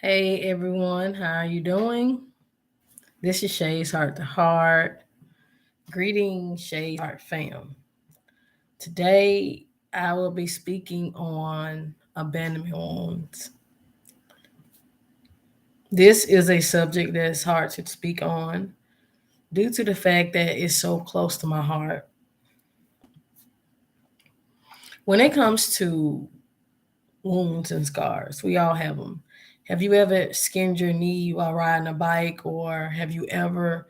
Hey everyone, how are you doing? This is Shay's Heart to Heart. Greetings, Shay's Heart fam. Today I will be speaking on abandonment wounds. This is a subject that is hard to speak on due to the fact that it's so close to my heart. When it comes to wounds and scars, we all have them. Have you ever skinned your knee while riding a bike, or have you ever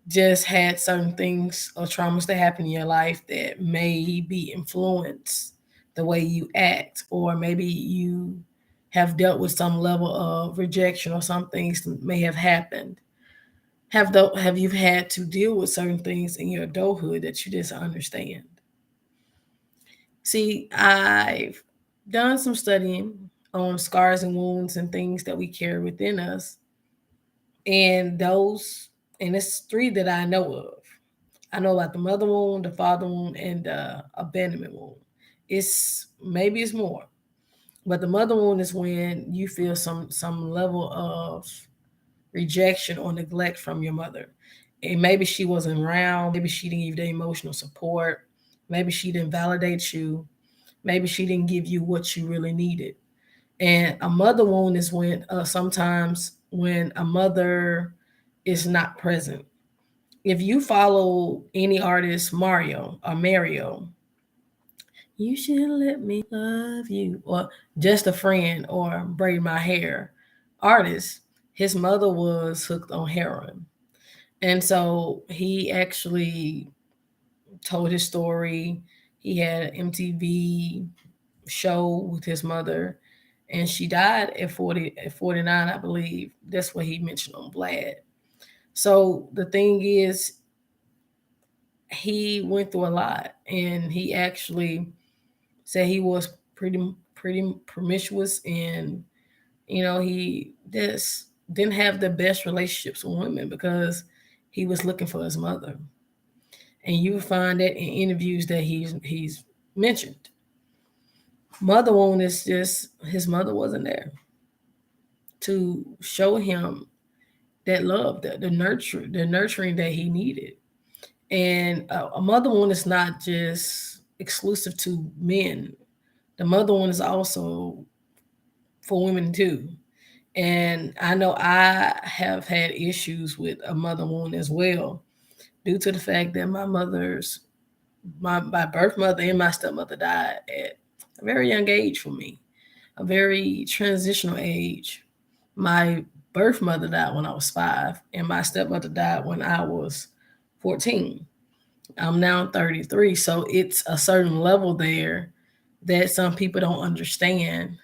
just had certain things or traumas that happen in your life that may be influenced the way you act, or maybe you have dealt with some level of rejection or some things that may have happened. Have you had to deal with certain things in your adulthood that you just understand? See, I've done some studying on scars and wounds and things that we carry within us, and it's three that I know of. I know about the mother wound, the father wound, and the abandonment wound. It's more, but the mother wound is when you feel some level of rejection or neglect from your mother, and maybe she wasn't around, maybe she didn't give you the emotional support, maybe she didn't validate you, maybe she didn't give you what you really needed. And a mother wound is when sometimes when a mother is not present. If you follow any artist, Mario, you should let me love you, or just a friend, or braid my hair, artist, his mother was hooked on heroin. And so he actually told his story. He had an MTV show with his mother, and she died at 49, I believe. That's what he mentioned on Vlad. So the thing is, he went through a lot, and he actually said he was pretty promiscuous, and he just didn't have the best relationships with women because he was looking for his mother. And you find that in interviews that he's mentioned. Mother wound is just his mother wasn't there to show him that love, the nurturing that he needed. And a mother wound is not just exclusive to men. The mother one is also for women too. And I know I have had issues with a mother wound as well, due to the fact that my birth mother and my stepmother died at a very young age for me, a very transitional age. My birth mother died when I was 5, and my stepmother died when I was 14. I'm now 33, so it's a certain level there that some people don't understand,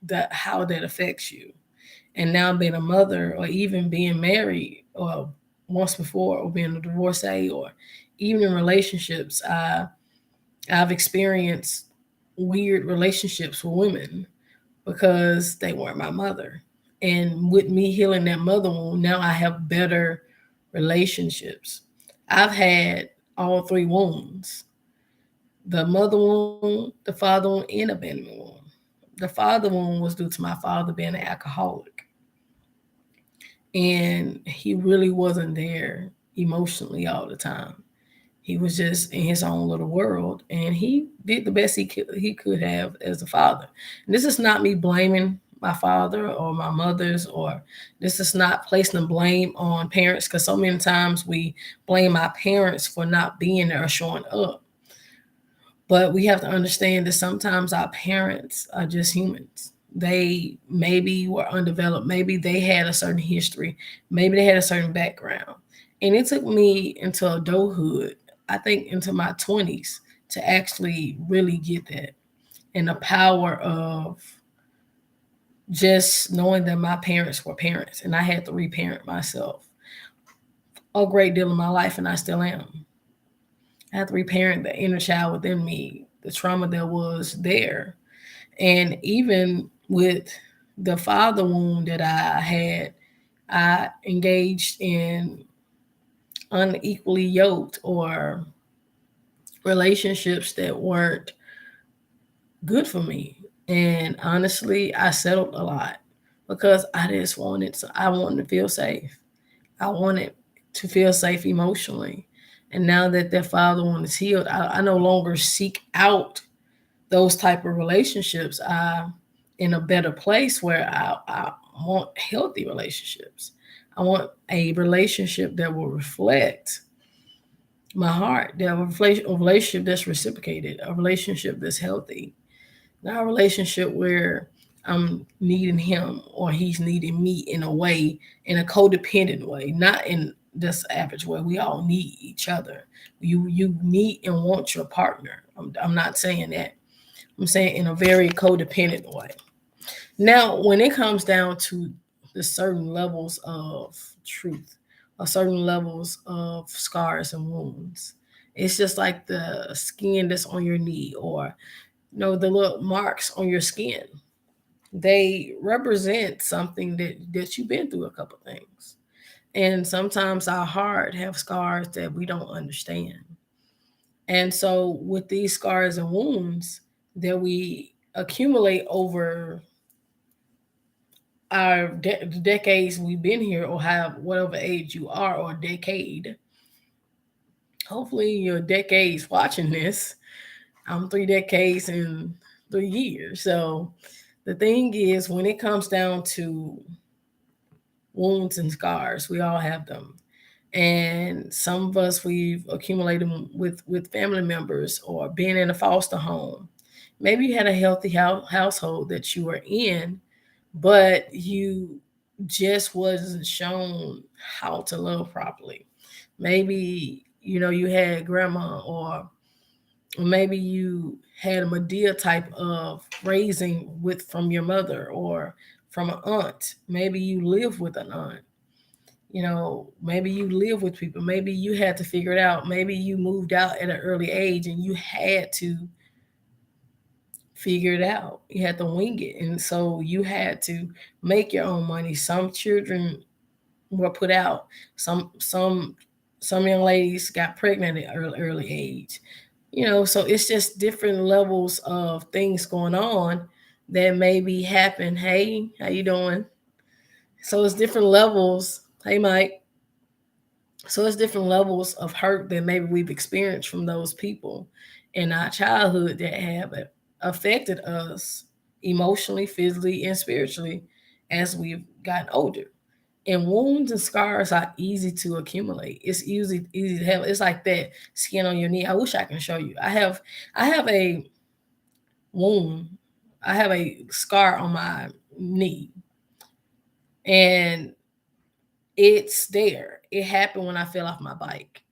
that how that affects you. And now being a mother, or even being married, or once before, or being a divorcee, or even in relationships, I've experienced weird relationships with women because they weren't my mother. And with me healing that mother wound, now I have better relationships. I've had all three wounds: the mother wound, the father wound, and abandonment wound. The father wound was due to my father being an alcoholic, and he really wasn't there emotionally all the time. He was just in his own little world, and he did the best he could have as a father. And this is not me blaming my father or my mother's, or this is not placing the blame on parents, because so many times we blame our parents for not being there or showing up. But we have to understand that sometimes our parents are just humans. They maybe were undeveloped. Maybe they had a certain history. Maybe they had a certain background. And it took me into adulthood, I think into my 20s, to actually really get that. And the power of just knowing that my parents were parents, and I had to reparent myself a great deal of my life, and I still am. I had to reparent the inner child within me, the trauma that was there. And even with the father wound that I had, I engaged in unequally yoked or relationships that weren't good for me. And honestly, I settled a lot because I wanted to feel safe. I wanted to feel safe emotionally. And now that their father one is healed, I no longer seek out those type of relationships. I'm in a better place where I want healthy relationships. I want a relationship that will reflect my heart, that a relationship that's reciprocated, a relationship that's healthy, not a relationship where I'm needing him or he's needing me in a way, in a codependent way, not in this average way. We all need each other. You need and want your partner. I'm not saying that. I'm saying in a very codependent way. Now, when it comes down to the certain levels of truth, or certain levels of scars and wounds, it's just like the skin that's on your knee, or the little marks on your skin. They represent something that you've been through a couple things. And sometimes our heart have scars that we don't understand. And so with these scars and wounds that we accumulate over the decades we've been here, or have whatever age you are, or decade, hopefully you're decades watching this. I'm 3 decades and 3 years. So the thing is, when it comes down to wounds and scars, we all have them. And some of us, we've accumulated them with family members, or being in a foster home. Maybe you had a healthy household that you were in, but you just wasn't shown how to love properly. Maybe you had grandma, or maybe you had a Medea type of raising with from your mother, or from an aunt. Maybe you live with an aunt. Maybe you live with people. Maybe you had to figure it out. Maybe you moved out at an early age and you had to figure it out. You had to wing it. And so you had to make your own money. Some children were put out. Some young ladies got pregnant at early age. So it's just different levels of things going on that maybe happen. Hey, how you doing? So it's different levels. Hey, Mike. So it's different levels of hurt that maybe we've experienced from those people in our childhood that have affected us emotionally, physically, and spiritually as we've gotten older. And wounds and scars are easy to accumulate. It's easy to have. It's like that skin on your knee. I wish I can show you. I have a wound. I have a scar on my knee, and it's there. It happened when I fell off my bike.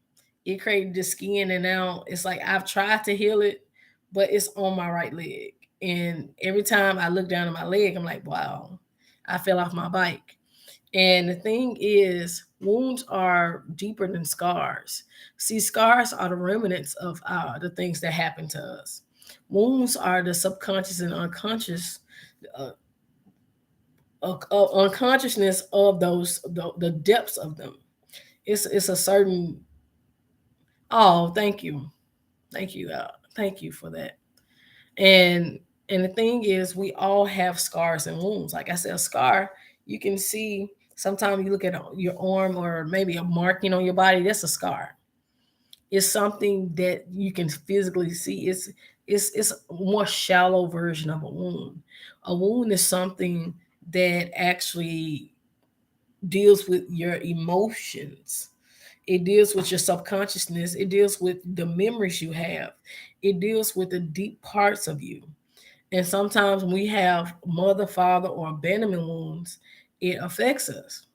It created the skin, and now it's like I've tried to heal it, but it's on my right leg. And every time I look down at my leg, I'm like, wow, I fell off my bike. And the thing is, wounds are deeper than scars. See, scars are the remnants of the things that happen to us. Wounds are the subconscious and unconscious uh, unconsciousness of the depths of them. It's a certain. Oh, thank you for that. And and the thing is, we all have scars and wounds. Like I said, a scar, you can see. Sometimes you look at your arm, or maybe a marking on your body. That's a scar. It's something that you can physically see. It's a more shallow version of a wound. A wound is something that actually deals with your emotions. It deals with your subconsciousness. It deals with the memories you have. It deals with the deep parts of you. And sometimes when we have mother, father, or abandonment wounds, it affects us.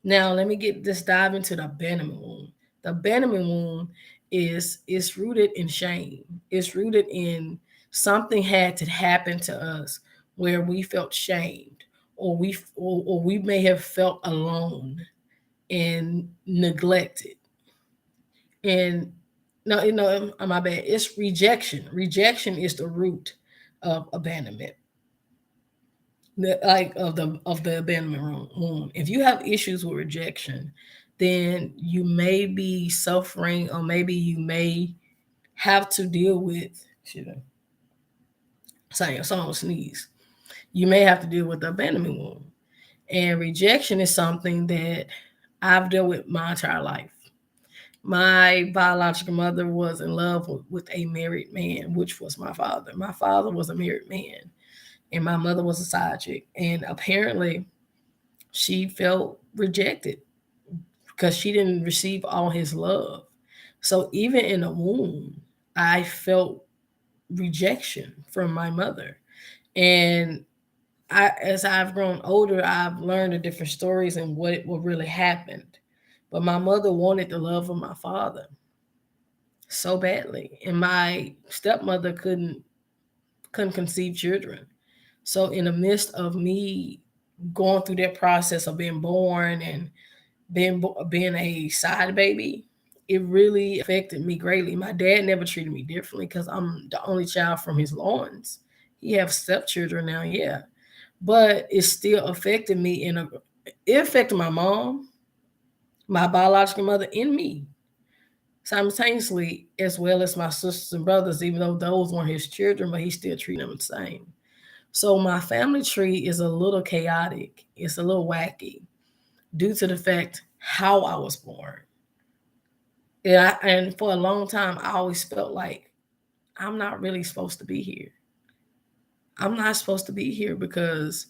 Now, let me get this dive into the abandonment wound. The abandonment wound is rooted in shame. It's rooted in something had to happen to us where we felt shamed, or we may have felt alone and neglected. And no, my bad. It's rejection. Rejection is the root of abandonment. Like of the abandonment wound. If you have issues with rejection, then you may be suffering, or maybe you may have to deal with. Shoot, sorry, someone sneeze. You may have to deal with the abandonment wound. And rejection is something that I've dealt with my entire life. My biological mother was in love with a married man, which was my father. My father was a married man, and my mother was a side chick. And apparently, she felt rejected because she didn't receive all his love. So even in the womb, I felt rejection from my mother. And as I've grown older, I've learned the different stories and what really happened. But my mother wanted the love of my father so badly, and my stepmother couldn't conceive children. So in the midst of me going through that process of being born and being a side baby, it really affected me greatly. My dad never treated me differently because I'm the only child from his loins. He have stepchildren now, yeah, but it still affected me. It affected my mom, my biological mother, and me simultaneously, as well as my sisters and brothers. Even though those weren't his children, but he still treated them the same. So my family tree is a little chaotic. It's a little wacky due to the fact how I was born. And for a long time, I always felt like I'm not really supposed to be here. I'm not supposed to be here because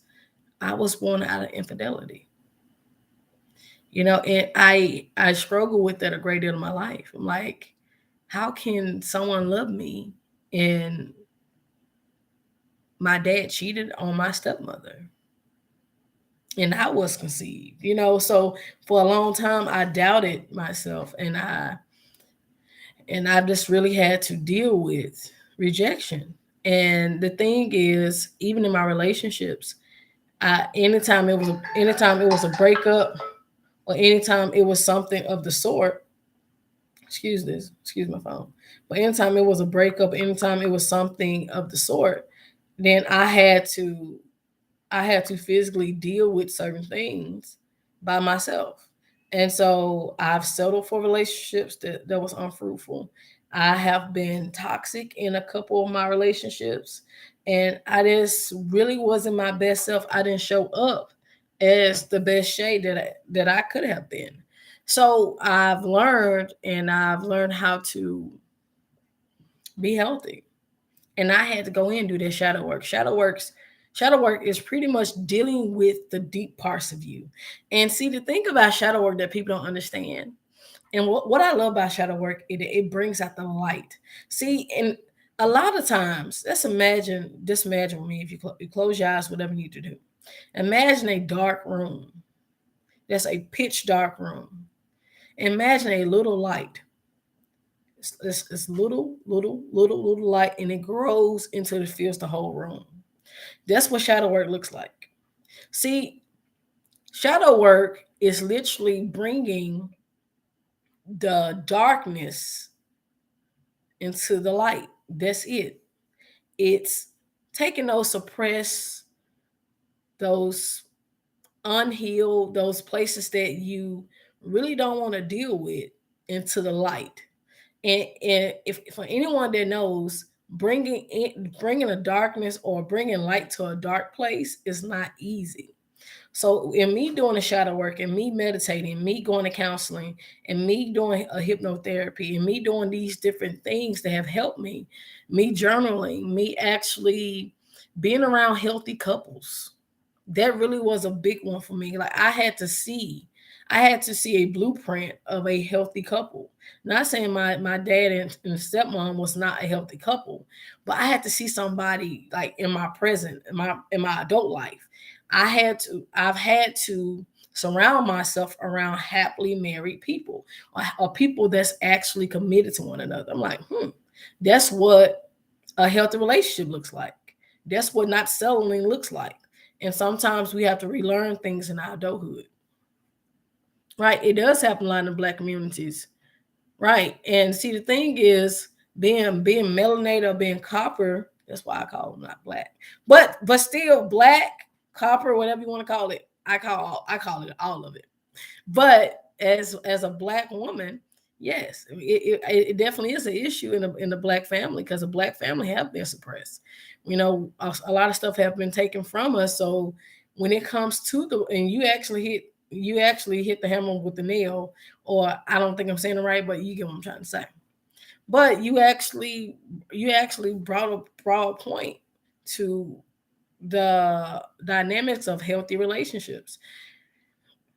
I was born out of infidelity. And I struggle with that a great deal of my life. I'm like, how can someone love me and my dad cheated on my stepmother and I was conceived. So for a long time I doubted myself, and I just really had to deal with rejection. And the thing is, even in my relationships, anytime it was a breakup or anytime it was something of the sort, excuse my phone. But anytime it was a breakup, anytime it was something of the sort, then I had to physically deal with certain things by myself. And so I've settled for relationships that was unfruitful. I have been toxic in a couple of my relationships, and I just really wasn't my best self. I didn't show up as the best shade that I could have been. So I've learned how to be healthy. And I had to go in and do that shadow work. Shadow work is pretty much dealing with the deep parts of you. And see, the thing about shadow work that people don't understand, and what I love about shadow work, it brings out the light. See, and a lot of times, just imagine with me, if you close your eyes, whatever you need to do. Imagine a dark room. That's a pitch dark room. Imagine a little light. It's little light, and it grows until it fills the whole room. That's what shadow work looks like. See, shadow work is literally bringing the darkness into the light. That's it. It's taking those suppressed, those unhealed, those places that you really don't want to deal with into the light. And if for anyone that knows, bringing a darkness or bringing light to a dark place is not easy. So in me doing the shadow work and me meditating, me going to counseling and me doing a hypnotherapy and me doing these different things that have helped me journaling, me actually being around healthy couples, that really was a big one for me. Like I had to see a blueprint of a healthy couple. Not saying my dad and stepmom was not a healthy couple, but I had to see somebody like in my present, in my adult life. I've had to surround myself around happily married people, or people that's actually committed to one another. I'm like, that's what a healthy relationship looks like. That's what not settling looks like. And sometimes we have to relearn things in our adulthood. Right? It does happen a lot in black communities. Right. And see, the thing is, being melanated or being copper, that's why I call them not black. But still black, copper, whatever you want to call it. I call it all of it. But as a black woman, yes, it definitely is an issue in the black family, because the black family have been suppressed. A lot of stuff have been taken from us. So when it comes to the, and you actually hit the hammer with the nail, or I don't think I'm saying it right, but you get what I'm trying to say. But you actually brought a point to the dynamics of healthy relationships.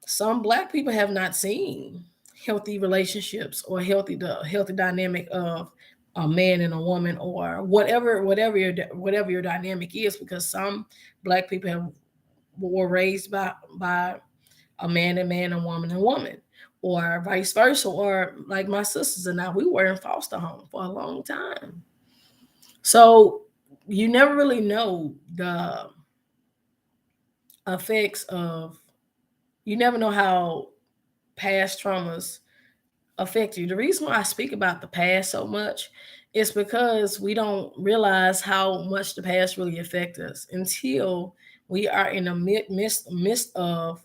Some black people have not seen healthy relationships or the healthy dynamic of a man and a woman, or whatever your dynamic is, because some black people were raised by a man and woman and woman, or vice versa, or like my sisters and I, we were in foster home for a long time. So you never really know the effects of, you never know how past traumas affect you. The reason why I speak about the past so much is because we don't realize how much the past really affects us until we are in the midst of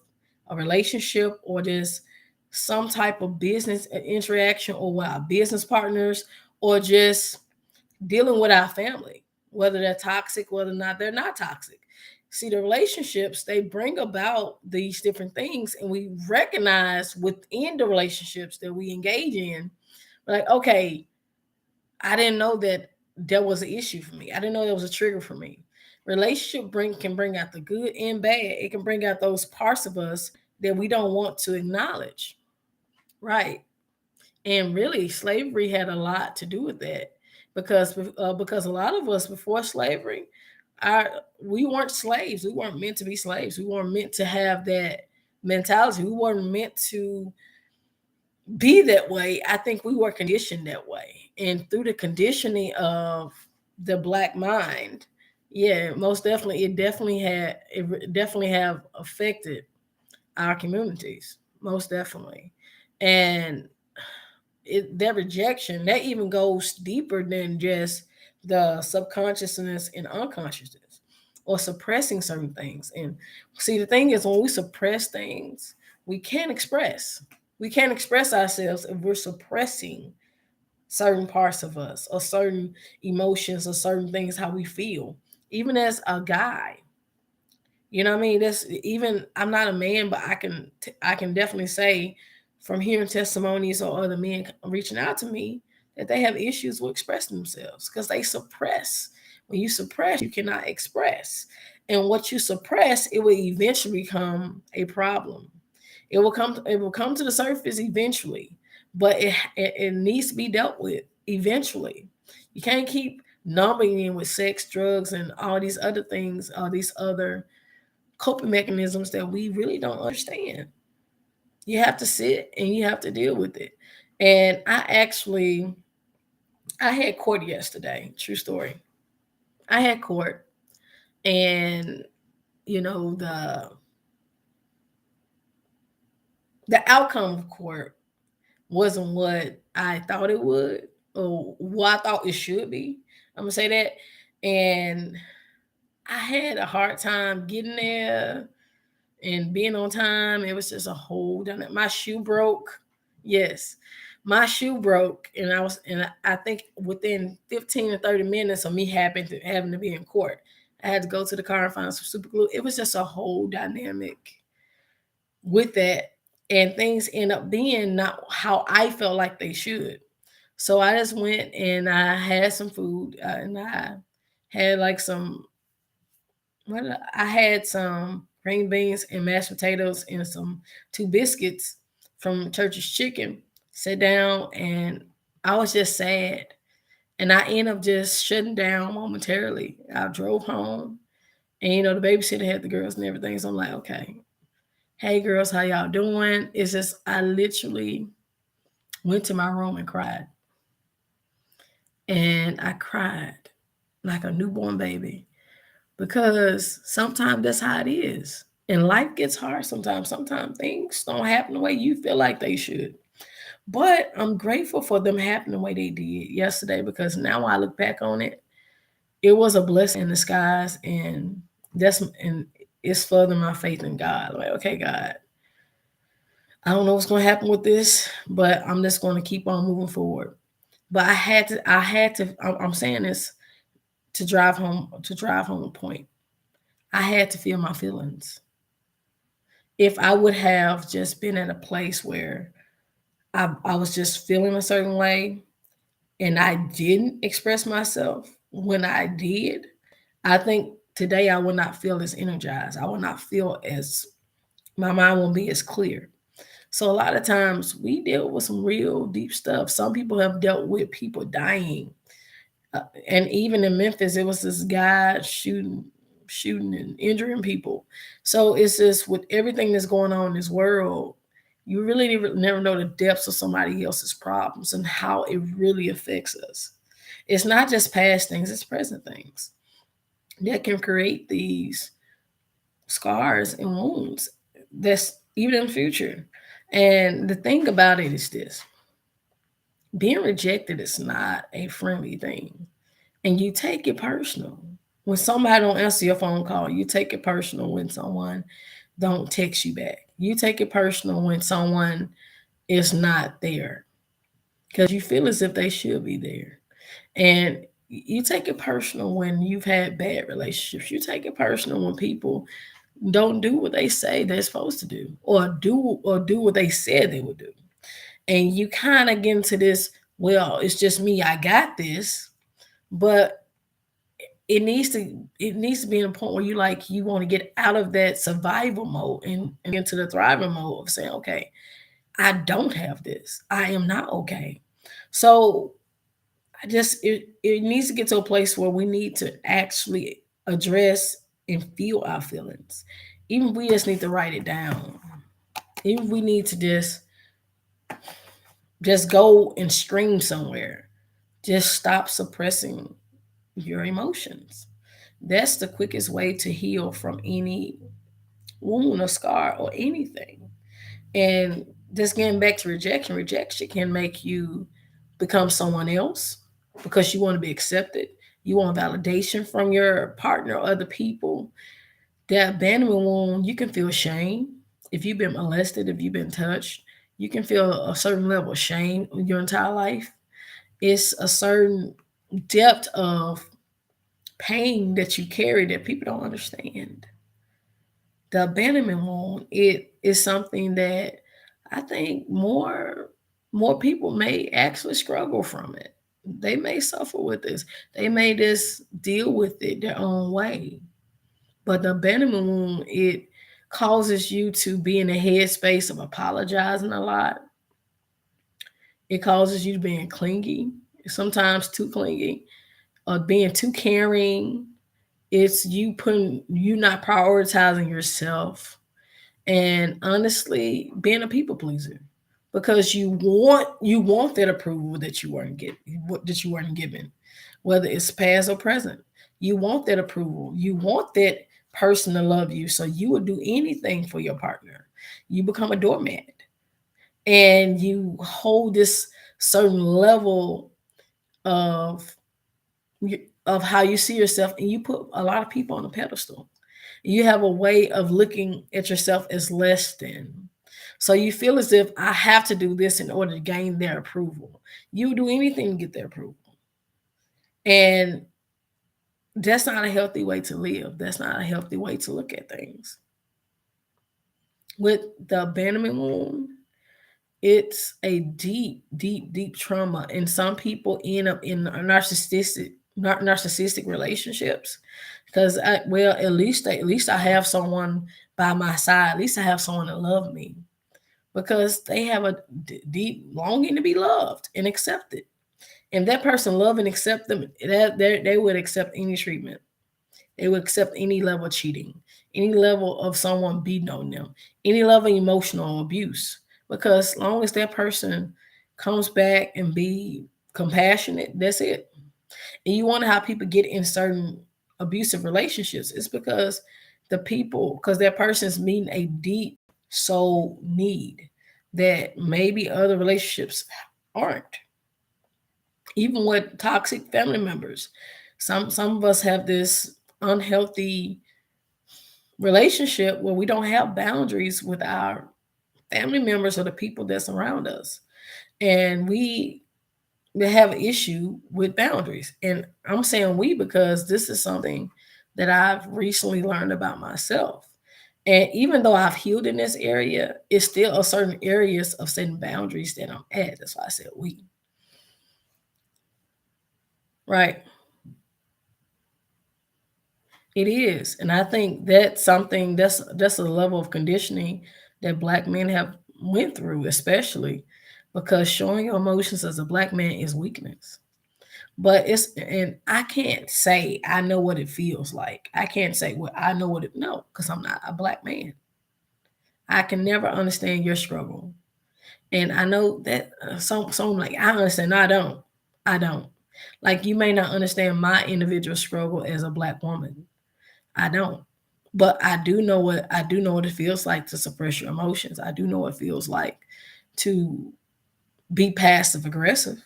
a relationship, or just some type of business interaction, or with our business partners, or just dealing with our family, whether they're toxic, whether or not they're not toxic. See, the relationships, they bring about these different things, and we recognize within the relationships that we engage in, like, okay, I didn't know that there was an issue for me. I didn't know there was a trigger for me. Relationship can bring out the good and bad. It can bring out those parts of us that we don't want to acknowledge. Right. And really, slavery had a lot to do with that, because a lot of us before slavery, our we weren't slaves. We weren't meant to be slaves. We weren't meant to have that mentality. We weren't meant to be that way. I think we were conditioned that way, and through the conditioning of the black mind, yeah, most definitely, it definitely have affected our communities, most definitely. And that rejection, that even goes deeper than just the subconsciousness and unconsciousness, or suppressing certain things. And see, the thing is, when we suppress things, we can't express we can't express ourselves if we're suppressing certain parts of us, or certain emotions, or certain things, how we feel. Even as a guy, you know what I mean? That's even, I'm not a man, but I can definitely say, from hearing testimonies or other men reaching out to me, that they have issues with expressing themselves because they suppress. When you suppress, you cannot express. And what you suppress, it will eventually become a problem. It will come to the surface eventually, but it needs to be dealt with eventually. You can't keep numbing in with sex, drugs, and all these other things, all these other coping mechanisms that we really don't understand. You have to sit and you have to deal with it. And I had court yesterday. True story. I had court, and you know the outcome of court wasn't what I thought it would, or what I thought it should be. I'm gonna say that. And I had a hard time getting there and being on time. It was just a whole done. My shoe broke. Yes, my shoe broke, and I think within 15 to 30 minutes of me having to be in court, I had to go to the car and find some super glue. It was just a whole dynamic with that, and things end up being not how I felt like they should. So I just went and I had some food, and I had like some I had some green beans and mashed potatoes and some two biscuits from Church's Chicken. Sit down, and I was just sad. And I ended up just shutting down momentarily. I drove home, and the babysitter had the girls and everything. So I'm like, okay, hey girls, how y'all doing? It's just I literally went to my room and cried. And I cried like a newborn baby, because sometimes that's how it is. And life gets hard sometimes. Sometimes things don't happen the way you feel like they should. But I'm grateful for them happening the way they did yesterday, because now I look back on it, it was a blessing in disguise, and it's further my faith in God. Like, okay, God, I don't know what's going to happen with this, but I'm just going to keep on moving forward. But I'm saying this to drive home a point. I had to feel my feelings. If I would have just been at a place where I was just feeling a certain way and I didn't express myself when I did, I think today I would not feel as energized. I would not feel as, my mind won't be as clear. So a lot of times we deal with some real deep stuff. Some people have dealt with people dying, uh, and even in Memphis, it was this guy shooting and injuring people. So it's just with everything that's going on in this world, you really never know the depths of somebody else's problems and how it really affects us. It's not just past things; it's present things that can create these scars and wounds that's even in the future. And the thing about it is this: being rejected is not a friendly thing. And you take it personal. When somebody don't answer your phone call, you take it personal when someone don't text you back. You take it personal when someone is not there because you feel as if they should be there. And you take it personal when you've had bad relationships. You take it personal when people don't do what they say they're supposed to do, or do what they said they would do. And you kind of get into this, well, it's just me, I got this. But it needs to be in a point where you want to get out of that survival mode and into the thriving mode of saying, okay, I don't have this. I am not okay. So it needs to get to a place where we need to actually address and feel our feelings. Even if we just need to write it down. Even if we need to just go and stream somewhere. Just stop suppressing your emotions. That's the quickest way to heal from any wound or scar or anything. And just getting back to rejection, rejection can make you become someone else because you want to be accepted. You want validation from your partner or other people. That abandonment wound, you can feel shame. If you've been molested, if you've been touched, you can feel a certain level of shame your entire life. It's a certain depth of pain that you carry that people don't understand. The abandonment wound, it is something that I think more people may actually struggle from it. They may suffer with this. They may just deal with it their own way. But the abandonment wound, it causes you to be in a headspace of apologizing a lot. It causes you to being clingy, sometimes too clingy, or being too caring. It's you not prioritizing yourself, and honestly being a people pleaser because you want that approval that you weren't given, whether it's past or present. You want that approval. You want that person to love you, so you would do anything for your partner. You become a doormat, and you hold this certain level of of how you see yourself, and you put a lot of people on a pedestal. You have a way of looking at yourself as less than. So you feel as if I have to do this in order to gain their approval. You would do anything to get their approval. And that's not a healthy way to live. That's not a healthy way to look at things. With the abandonment wound, it's a deep, deep, deep trauma. And some people end up in narcissistic relationships because at least I have someone by my side. At least I have someone to love me because they have a deep longing to be loved and accepted. And that person love and accept them, they would accept any treatment. They would accept any level of cheating, any level of someone beating on them, any level of emotional abuse. Because as long as that person comes back and be compassionate, that's it. And you wonder how people get in certain abusive relationships. It's because that person's meeting a deep soul need that maybe other relationships aren't. Even with toxic family members, some of us have this unhealthy relationship where we don't have boundaries with our family members or the people that's around us, and we have an issue with boundaries. And I'm saying we because this is something that I've recently learned about myself. And even though I've healed in this area, it's still a certain areas of setting boundaries that I'm at. That's why I said we. Right. It is. And I think that's something that's a level of conditioning that black men have went through, especially because showing your emotions as a black man is weakness. But it's and I can't say I know what it feels like. I can't say well I know what it no, because I'm not a black man. I can never understand your struggle. And I know that some like I understand. No, I don't. I don't. Like you may not understand my individual struggle as a black woman. I don't. But I do know what it feels like to suppress your emotions. I do know what it feels like to be passive aggressive.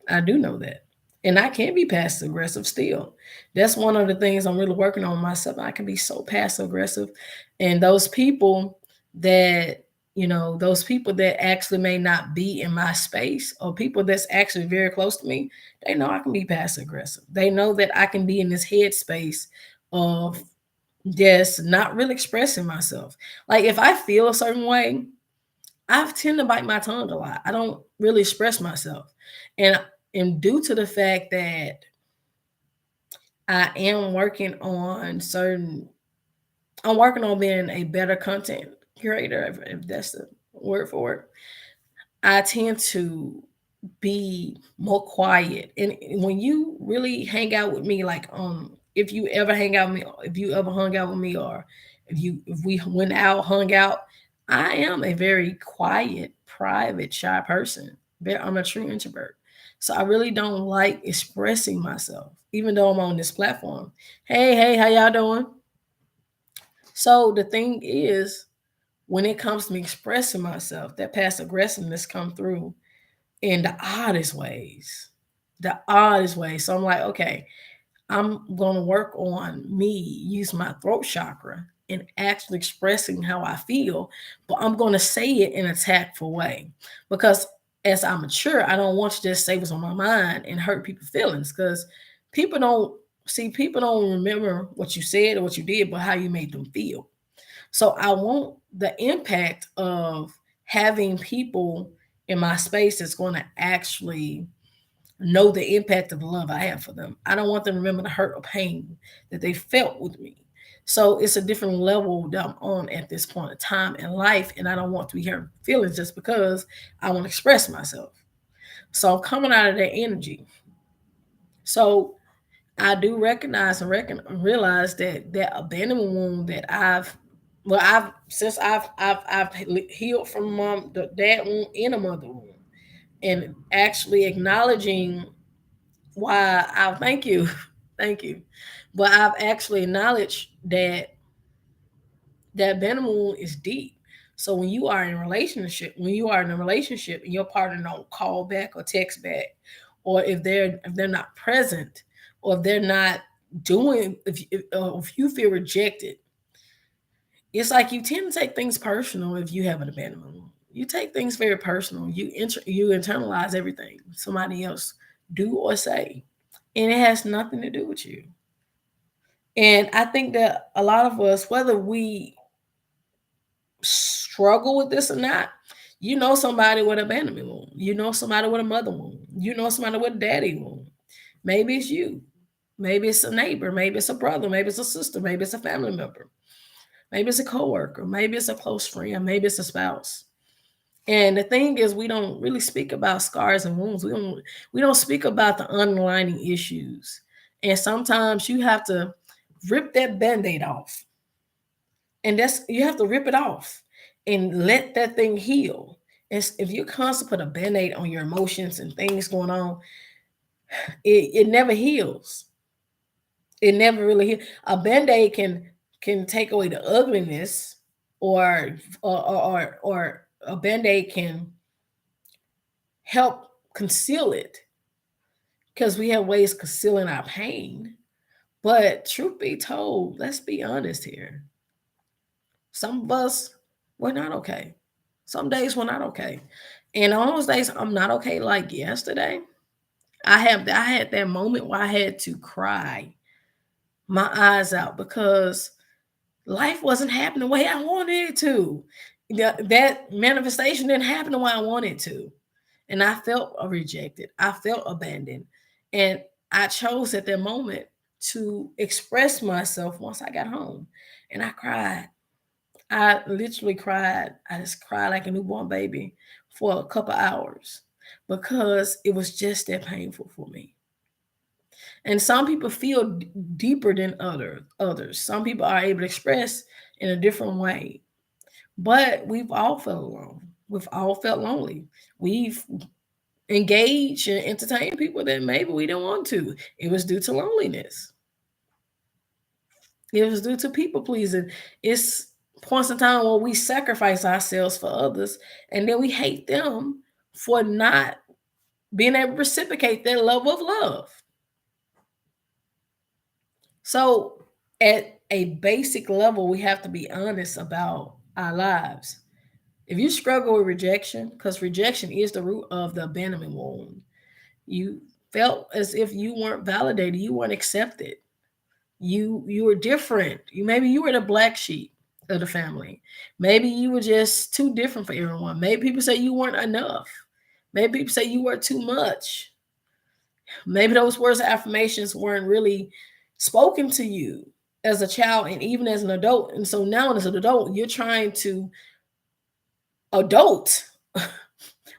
I do know that. And I can be passive aggressive still. That's one of the things I'm really working on myself. I can be so passive aggressive. And those people that, those people that actually may not be in my space or people that's actually very close to me, they know I can be passive aggressive. They know that I can be in this headspace of just not really expressing myself. Like if I feel a certain way, I tend to bite my tongue a lot. I don't really express myself. And due to the fact that I am working on certain I'm working on being a better content curator, if that's the word for it. I tend to be more quiet. And when you really hang out with me, like if you ever hang out with me, if you ever hung out with me, or if we went out, hung out, I am a very quiet, private, shy person. I'm a true introvert. So I really don't like expressing myself, even though I'm on this platform. Hey, how y'all doing? So the thing is, when it comes to me expressing myself, that past aggressiveness come through in the oddest ways. The oddest ways. So I'm like, okay, I'm gonna work on me, use my throat chakra and actually expressing how I feel, but I'm gonna say it in a tactful way. Because as I mature, I don't want to just say what's on my mind and hurt people's feelings. Because people don't people don't remember what you said or what you did, but how you made them feel. So I want the impact of having people in my space that's going to actually know the impact of the love I have for them. I don't want them to remember the hurt or pain that they felt with me. So it's a different level that I'm on at this point in time in life, and I don't want to be hurt feelings just because I want to express myself. So I'm coming out of that energy. So I do recognize and realize that that abandonment wound that I've healed from the dad wound and a mother wound, and actually acknowledging why I thank you, thank you, but I've actually acknowledged that that abandonment wound is deep. So when you are in a relationship and your partner don't call back or text back, or if they're not present, or if they're not doing, if you feel rejected, it's like you tend to take things personal if you have an abandonment wound. You take things very personal. You internalize everything somebody else do or say, and it has nothing to do with you. And I think that a lot of us, whether we struggle with this or not, you know somebody with abandonment wound. You know somebody with a mother wound. You know somebody with a daddy wound. Maybe it's you. Maybe it's a neighbor. Maybe it's a brother. Maybe it's a sister. Maybe it's a family member. Maybe it's a coworker. Maybe it's a close friend. Maybe it's a spouse. And the thing is, we don't really speak about scars and wounds. We don't speak about the underlying issues. And sometimes you have to rip that band-aid off. And that's you have to rip it off and let that thing heal. If you constantly put a band-aid on your emotions and things going on, it never heals. It never really heals. A band-aid can take away the ugliness, or a band-aid can help conceal it, because we have ways concealing our pain. But truth be told, let's be honest here. Some of us, we're not okay. Some days we're not okay. And on those days I'm not okay, like yesterday, I had that moment where I had to cry my eyes out because life wasn't happening the way I wanted it to. That manifestation didn't happen the way I wanted it to. And I felt rejected. I felt abandoned. And I chose at that moment to express myself once I got home. And I cried. I literally cried. I just cried like a newborn baby for a couple hours because it was just that painful for me. And some people feel deeper than others. Some people are able to express in a different way. But we've all felt alone. We've all felt lonely. We've engaged and entertained people that maybe we don't want to. It was due to loneliness. It was due to people pleasing. It's points in time where we sacrifice ourselves for others, and then we hate them for not being able to reciprocate their love of love. So, at a basic level, we have to be honest about our lives. If you struggle with rejection, because rejection is the root of the abandonment wound, you felt as if you weren't validated, you weren't accepted, you were different. You were the black sheep of the family. Maybe you were just too different for everyone. Maybe people say you weren't enough. Maybe people say you were too much. Maybe those words of affirmations weren't really spoken to you as a child and even as an adult. And so now as an adult, you're trying to adult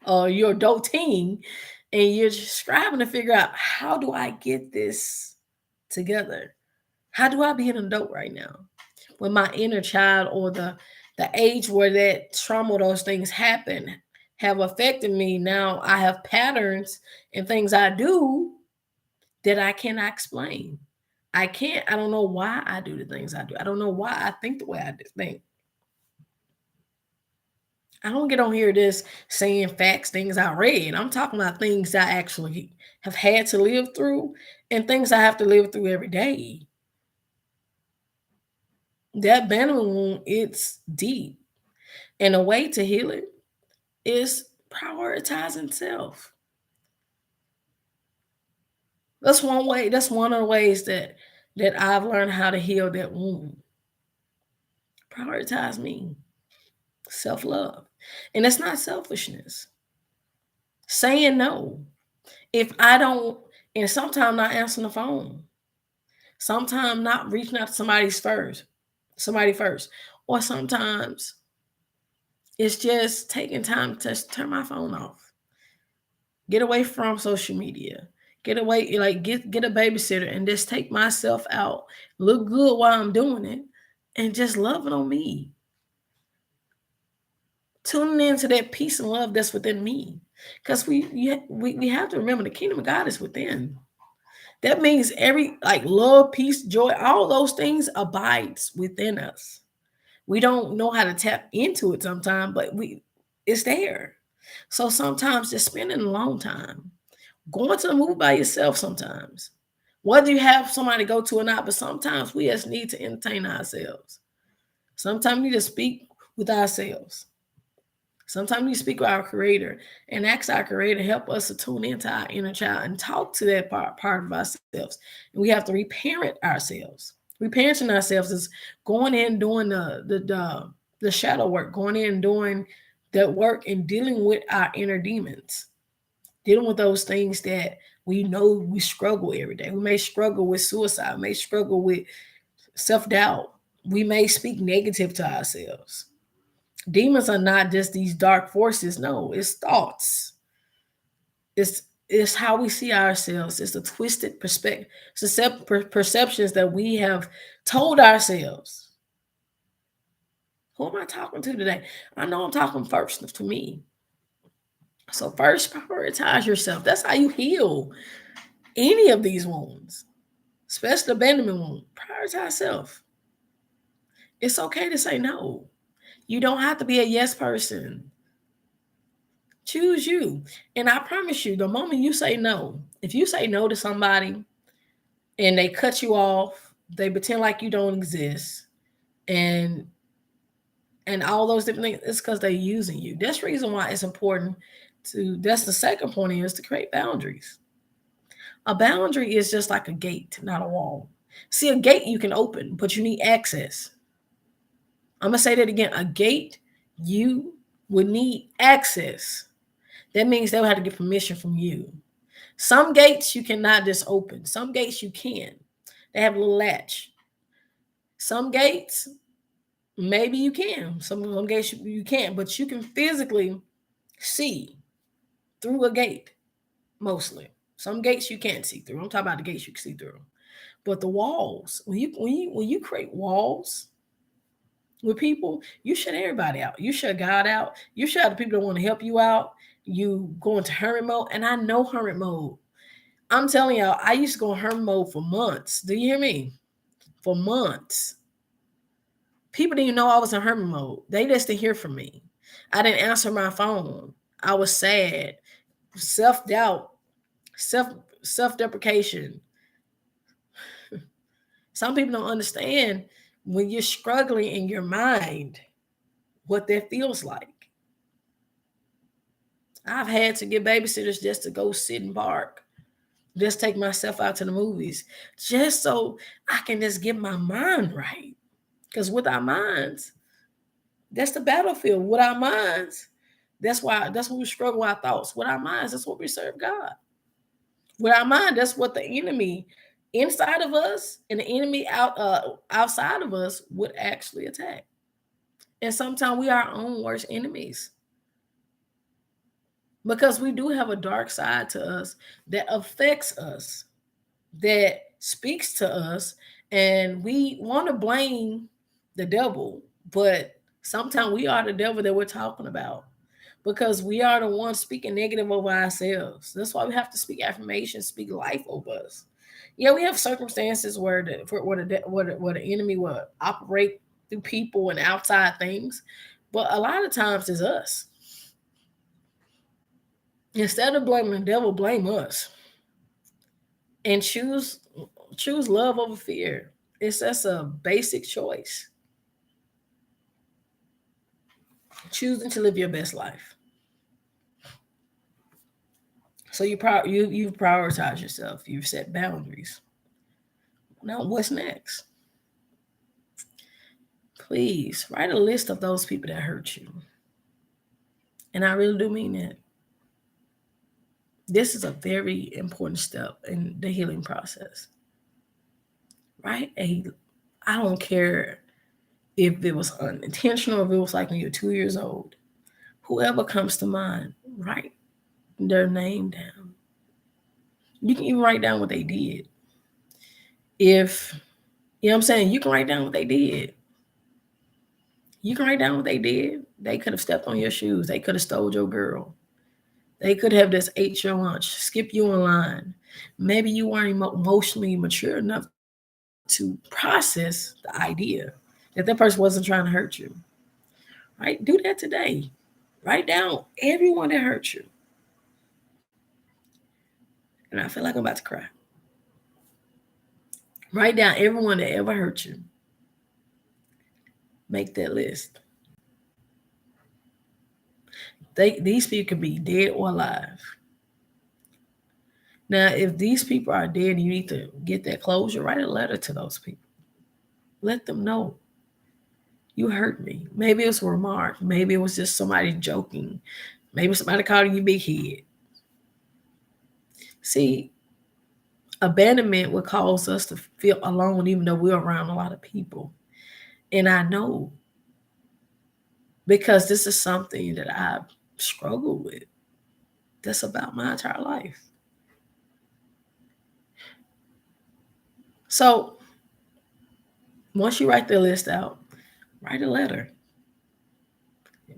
or you're adulting and you're just striving to figure out, how do I get this together? How do I be an adult right now? When my inner child or the age where that trauma, those things happen, have affected me. Now I have patterns and things I do that I cannot explain. I don't know why I do the things I do. I don't know why I think the way I think. I don't get on here just saying facts, things I read. I'm talking about things I actually have had to live through and things I have to live through every day. That abandonment wound, it's deep. And a way to heal it is prioritizing self. That's one way, that's one of the ways that I've learned how to heal that wound. Prioritize me. Self-love. And it's not selfishness. Saying no. If I don't, and sometimes not answering the phone. Sometimes not reaching out to somebody first. Or sometimes it's just taking time to just turn my phone off. Get away from social media. Get away, like get a babysitter and just take myself out. Look good while I'm doing it, and just loving on me. Tuning into that peace and love that's within me, because we have to remember the kingdom of God is within. That means every like love, peace, joy, all those things abides within us. We don't know how to tap into it sometimes, but we it's there. So sometimes just spending a long time, going to the movie by yourself sometimes. Whether you have somebody to go to or not, but sometimes we just need to entertain ourselves. Sometimes we need to speak with ourselves. Sometimes we speak with our creator and ask our creator to help us to tune into our inner child and talk to that part of ourselves. And we have to reparent ourselves. Reparenting ourselves is going in doing the shadow work, going in and doing that work and dealing with our inner demons, dealing with those things that we know we struggle every day. We may struggle with suicide, we may struggle with self-doubt. We may speak negative to ourselves. Demons are not just these dark forces. No, it's thoughts. It's how we see ourselves. It's the twisted perceptions that we have told ourselves. Who am I talking to today? I know I'm talking first to me. So first, prioritize yourself. That's how you heal any of these wounds, especially the abandonment wound. Prioritize self. It's okay to say no. You don't have to be a yes person. Choose you. And I promise you, the moment you say no, if you say no to somebody and they cut you off, they pretend like you don't exist, and all those different things, it's because they're using you. That's the reason why it's important to, that's the second point, is to create boundaries. A boundary is just like a gate, not a wall. See, a gate you can open, but you need access. I'm going to say that again. A gate, you would need access. That means they would have to get permission from you. Some gates you cannot just open. Some gates you can. They have a little latch. Some gates, maybe you can. Some gates you can't, but you can physically see through a gate, mostly. Some gates you can't see through. I'm talking about the gates you can see through. But the walls, when you create walls with people, you shut everybody out. You shut God out. You shut the people that want to help you out. You go into hermit mode. And I know hermit mode. I'm telling y'all, I used to go in hermit mode for months. Do you hear me? For months. People didn't even know I was in hermit mode. They just didn't hear from me. I didn't answer my phone. I was sad, self-doubt, self self-deprecation. Some people don't understand when you're struggling in your mind what that feels like. I've had to get babysitters just to go sit and park, just take myself out to the movies, just so I can just get my mind right. Because with our minds, that's the battlefield. With our minds, that's what we struggle with our thoughts. With our minds, that's what we serve God. With our mind, that's what the enemy inside of us and the enemy outside of us would actually attack. And sometimes we are our own worst enemies because we do have a dark side to us that affects us, that speaks to us, and we want to blame the devil, but sometimes we are the devil that we're talking about because we are the ones speaking negative over ourselves. That's why we have to speak affirmation, speak life over us. Yeah, we have circumstances where the enemy will operate through people and outside things, but a lot of times it's us. Instead of blaming the devil, blame us and choose love over fear. It's just a basic choice. Choosing to live your best life. So you've prioritized yourself. You've set boundaries. Now what's next? Please write a list of those people that hurt you. And I really do mean that. This is a very important step in the healing process. Right? I don't care if it was unintentional, if it was like when you're 2 years old. Whoever comes to mind, write their name down. You can even write down what they did. If, you know what I'm saying, you can write down what they did. You can write down what they did. They could have stepped on your shoes. They could have stole your girl. They could have just ate your lunch, skipped you in line. Maybe you weren't emotionally mature enough to process the idea that person wasn't trying to hurt you. Right? Do that today. Write down everyone that hurt you. And I feel like I'm about to cry. Write down everyone that ever hurt you. Make that list. These people could be dead or alive. Now, if these people are dead and you need to get that closure, write a letter to those people. Let them know you hurt me. Maybe it was a remark. Maybe it was just somebody joking. Maybe somebody calling you big head. See, abandonment would cause us to feel alone even though we're around a lot of people. And I know because this is something that I've struggled with. That's about my entire life. So once you write the list out, write a letter.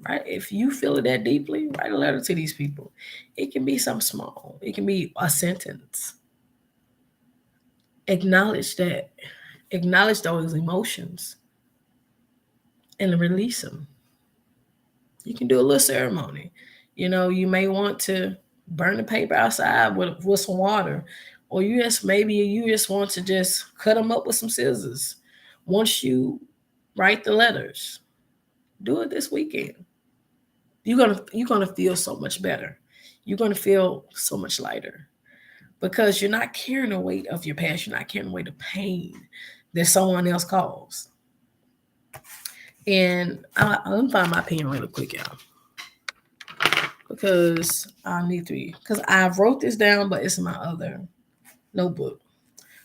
Right? If you feel it that deeply, write a letter to these people. It can be something small. It can be a sentence. Acknowledge that. Acknowledge those emotions and release them. You can do a little ceremony. You may want to burn the paper outside with some water, or you just want to just cut them up with some scissors. Once you write the letters, do it this weekend. You're gonna feel so much better. You're gonna feel so much lighter. because you're not carrying the weight of your past. You're not carrying the weight of pain that someone else caused. And let me find my pen really quick, y'all, because I need to. Because I wrote this down, but it's in my other notebook.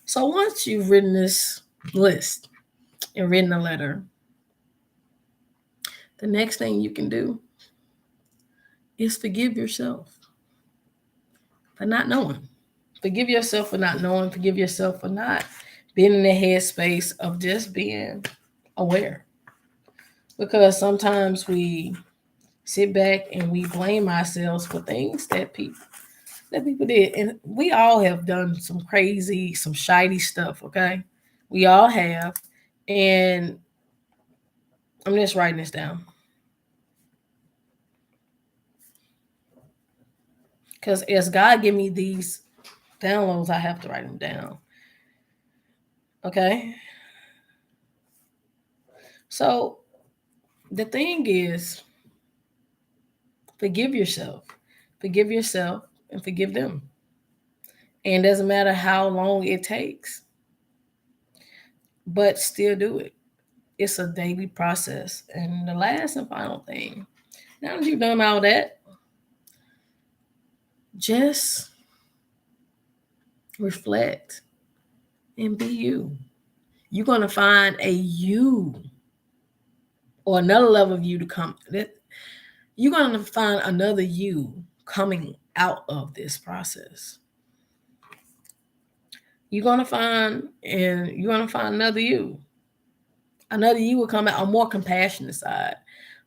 So once you've written this list and written a letter, the next thing you can do is forgive yourself for not knowing. Forgive yourself for not knowing. Forgive yourself for not being in the headspace of just being aware. Because sometimes we sit back and we blame ourselves for things that people did. And we all have done some crazy, some shady stuff, okay? We all have. And I'm just writing this down. Because as God give me these downloads, I have to write them down. Okay? So the thing is, forgive yourself. Forgive yourself and forgive them. And it doesn't matter how long it takes, but still do it. It's a daily process. And the last and final thing, now that you've done all that, just reflect and be you. You're going to find a you or another level of you to come. You're going to find another you coming out of this process. You're going to find another you. Another you will come out, a more compassionate side,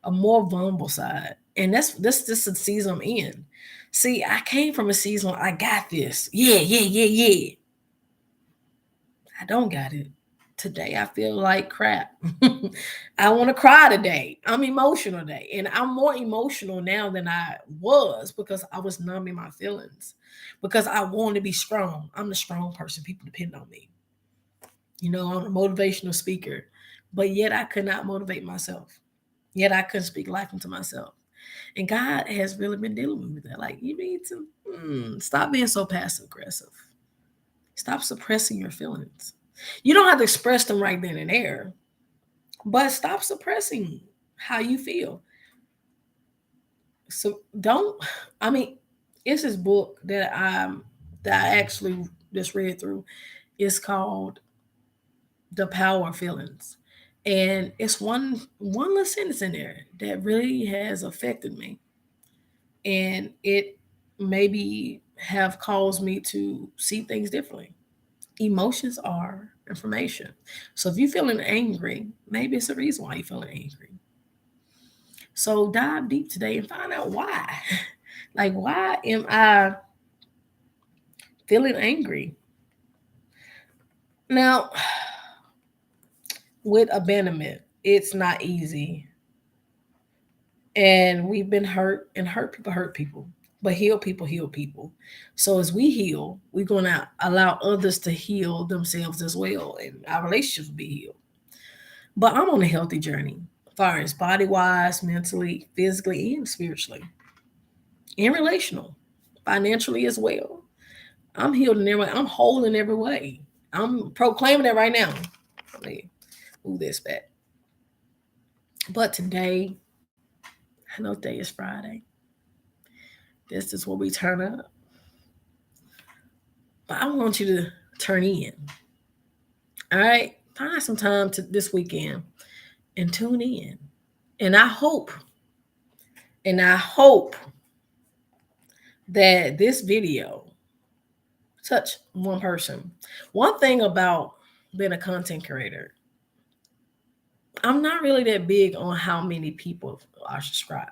a more vulnerable side. And that's just the season I'm in. See, I came from a season where I got this. Yeah, yeah, yeah, yeah. I don't got it. Today I feel like crap. I want to cry today. I'm emotional today. And I'm more emotional now than I was because I was numbing my feelings. Because I want to be strong. I'm the strong person. People depend on me. I'm a motivational speaker. But yet I could not motivate myself. Yet I couldn't speak life into myself. And God has really been dealing with that. Like, you need to stop being so passive aggressive. Stop suppressing your feelings. You don't have to express them right then and there, but stop suppressing how you feel. So don't. I mean, it's this book that I actually just read through. It's called "The Power of Feelings," and it's one little sentence in there that really has affected me, and it maybe have caused me to see things differently. Emotions are information. So if you're feeling angry, maybe it's a reason why you're feeling angry. So dive deep today and find out why. Like, why am I feeling angry? Now, with abandonment, it's not easy. And we've been hurt, and hurt people. But heal people heal people. So as we heal, we're going to allow others to heal themselves as well, and our relationships will be healed. But I'm on a healthy journey, as far as body wise, mentally, physically, and spiritually, and relational, financially as well. I'm healed in every way. I'm whole in every way. I'm proclaiming that right now. Let me move this back. But today, I know today is Friday. This is where we turn up. But I want you to turn in. All right? Find some time this weekend and tune in. And I hope that this video touch one person. One thing about being a content creator, I'm not really that big on how many people are subscribed.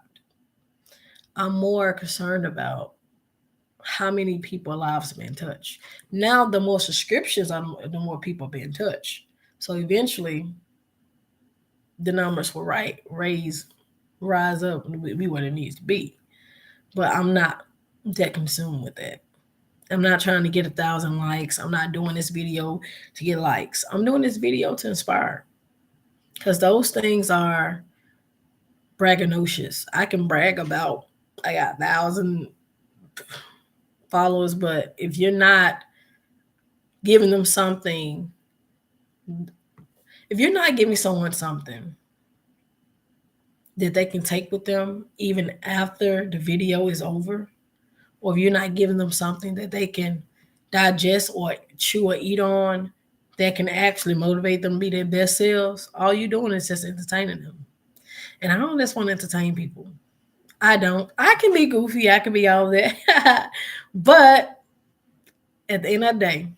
I'm more concerned about how many people lives being touched. Now, the more subscriptions, the more people being touched. So eventually, the numbers will rise up and be what it needs to be. But I'm not that consumed with that. I'm not trying to get 1,000 likes. I'm not doing this video to get likes. I'm doing this video to inspire, because those things are braggadocious. I can brag about I got 1,000 followers, but if you're not giving them something, if you're not giving someone something that they can take with them even after the video is over, or if you're not giving them something that they can digest or chew or eat on that can actually motivate them to be their best selves, all you're doing is just entertaining them. And I don't just want to entertain people. I don't. I can be goofy, I can be all that. But at the end of the day,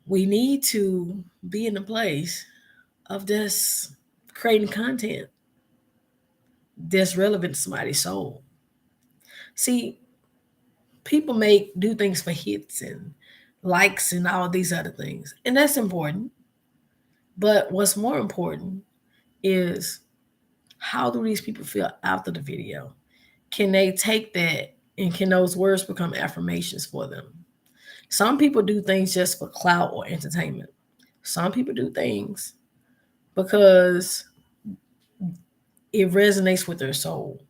we need to be in a place of just creating content that's relevant to somebody's soul. See, people make do things for hits and likes and all these other things, and that's important. But what's more important is, how do these people feel after the video? Can they take that, and can those words become affirmations for them? Some people do things just for clout or entertainment. Some people do things because it resonates with their soul.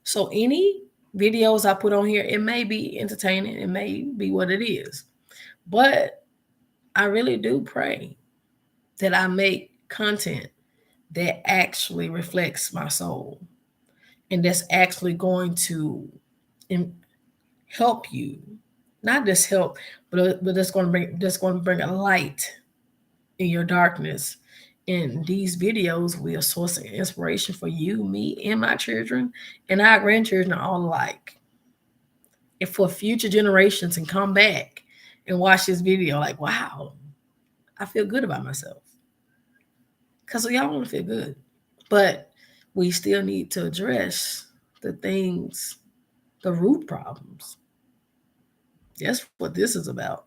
So any videos I put on here, it may be entertaining, it may be what it is. But I really do pray that I make content that actually reflects my soul, and that's actually going to help you. Not just help, but that's going to bring a light in your darkness. And these videos will be a source of inspiration for you, me, and my children, and our grandchildren all alike. And for future generations and come back and watch this video like, wow, I feel good about myself. Because we all want to feel good. But we still need to address the things, the root problems. That's what this is about.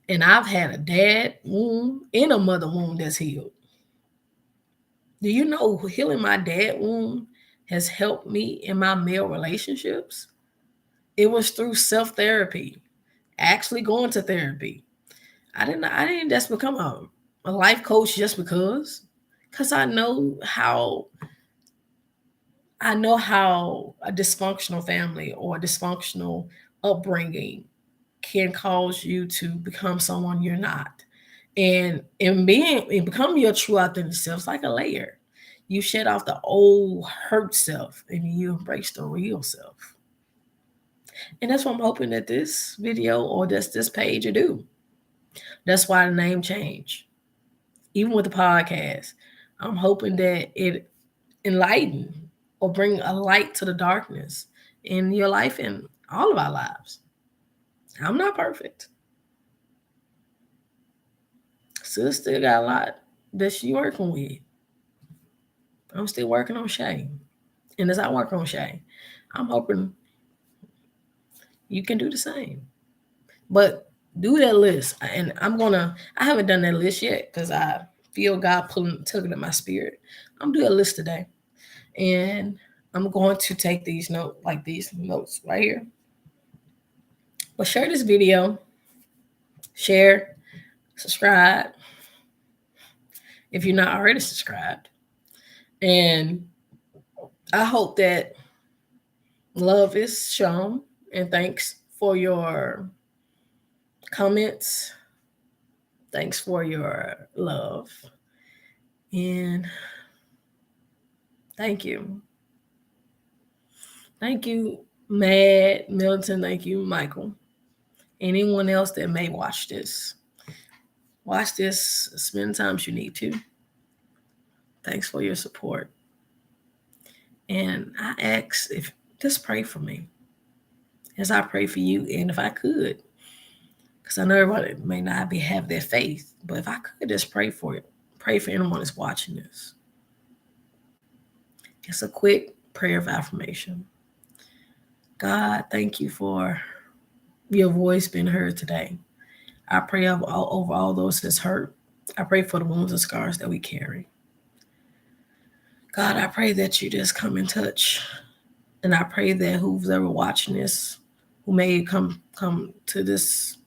And I've had a dad wound and a mother wound that's healed. Do you know healing my dad wound has helped me in my male relationships? It was through self-therapy, actually going to therapy. I didn't just become a life coach just because. Because I know how a dysfunctional family or a dysfunctional upbringing can cause you to become someone you're not. And become your true authentic self, it's like a layer. You shed off the old hurt self and you embrace the real self. And that's what I'm hoping that this video or this page will do. That's why the name changed. Even with the podcast, I'm hoping that it enlighten or bring a light to the darkness in your life and all of our lives. I'm not perfect. Still got a lot that she working with. I'm still working on Shay. And as I work on Shay, I'm hoping you can do the same. But do that list. And I haven't done that list yet because I feel God tugging at my spirit. I'm doing a list today. And I'm going to take these notes right here. But share this video, share, subscribe if you're not already subscribed. And I hope that love is shown. And thanks for your comments. Thanks for your love. And thank you. Thank you, Mad Milton. Thank you, Michael. Anyone else that may watch this. Watch this as many times you need to. Thanks for your support. And I ask if just pray for me as I pray for you. And if I could, because I know everybody may not have their faith, but if I could just pray for it, pray for anyone that's watching this. It's a quick prayer of affirmation. God, thank you for your voice being heard today. I pray over all those that's hurt. I pray for the wounds and scars that we carry. God, I pray that you just come in touch. And I pray that who's ever watching this, who may come to this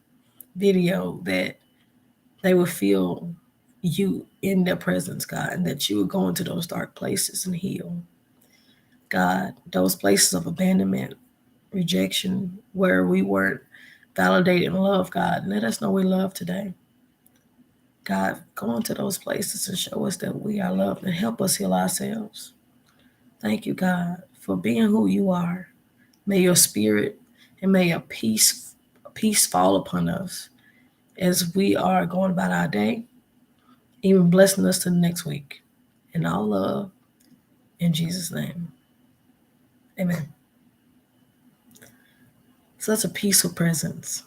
video, that they will feel you in their presence, God, and that you will go into those dark places and heal. God, those places of abandonment, rejection, where we weren't validated and loved, God. Let us know we love today. God, go into those places and show us that we are loved and help us heal ourselves. Thank you, God, for being who you are. May your spirit and may your peace fall upon us as we are going about our day, even blessing us to the next week. In all love, in Jesus' name. Amen. Such a peaceful presence.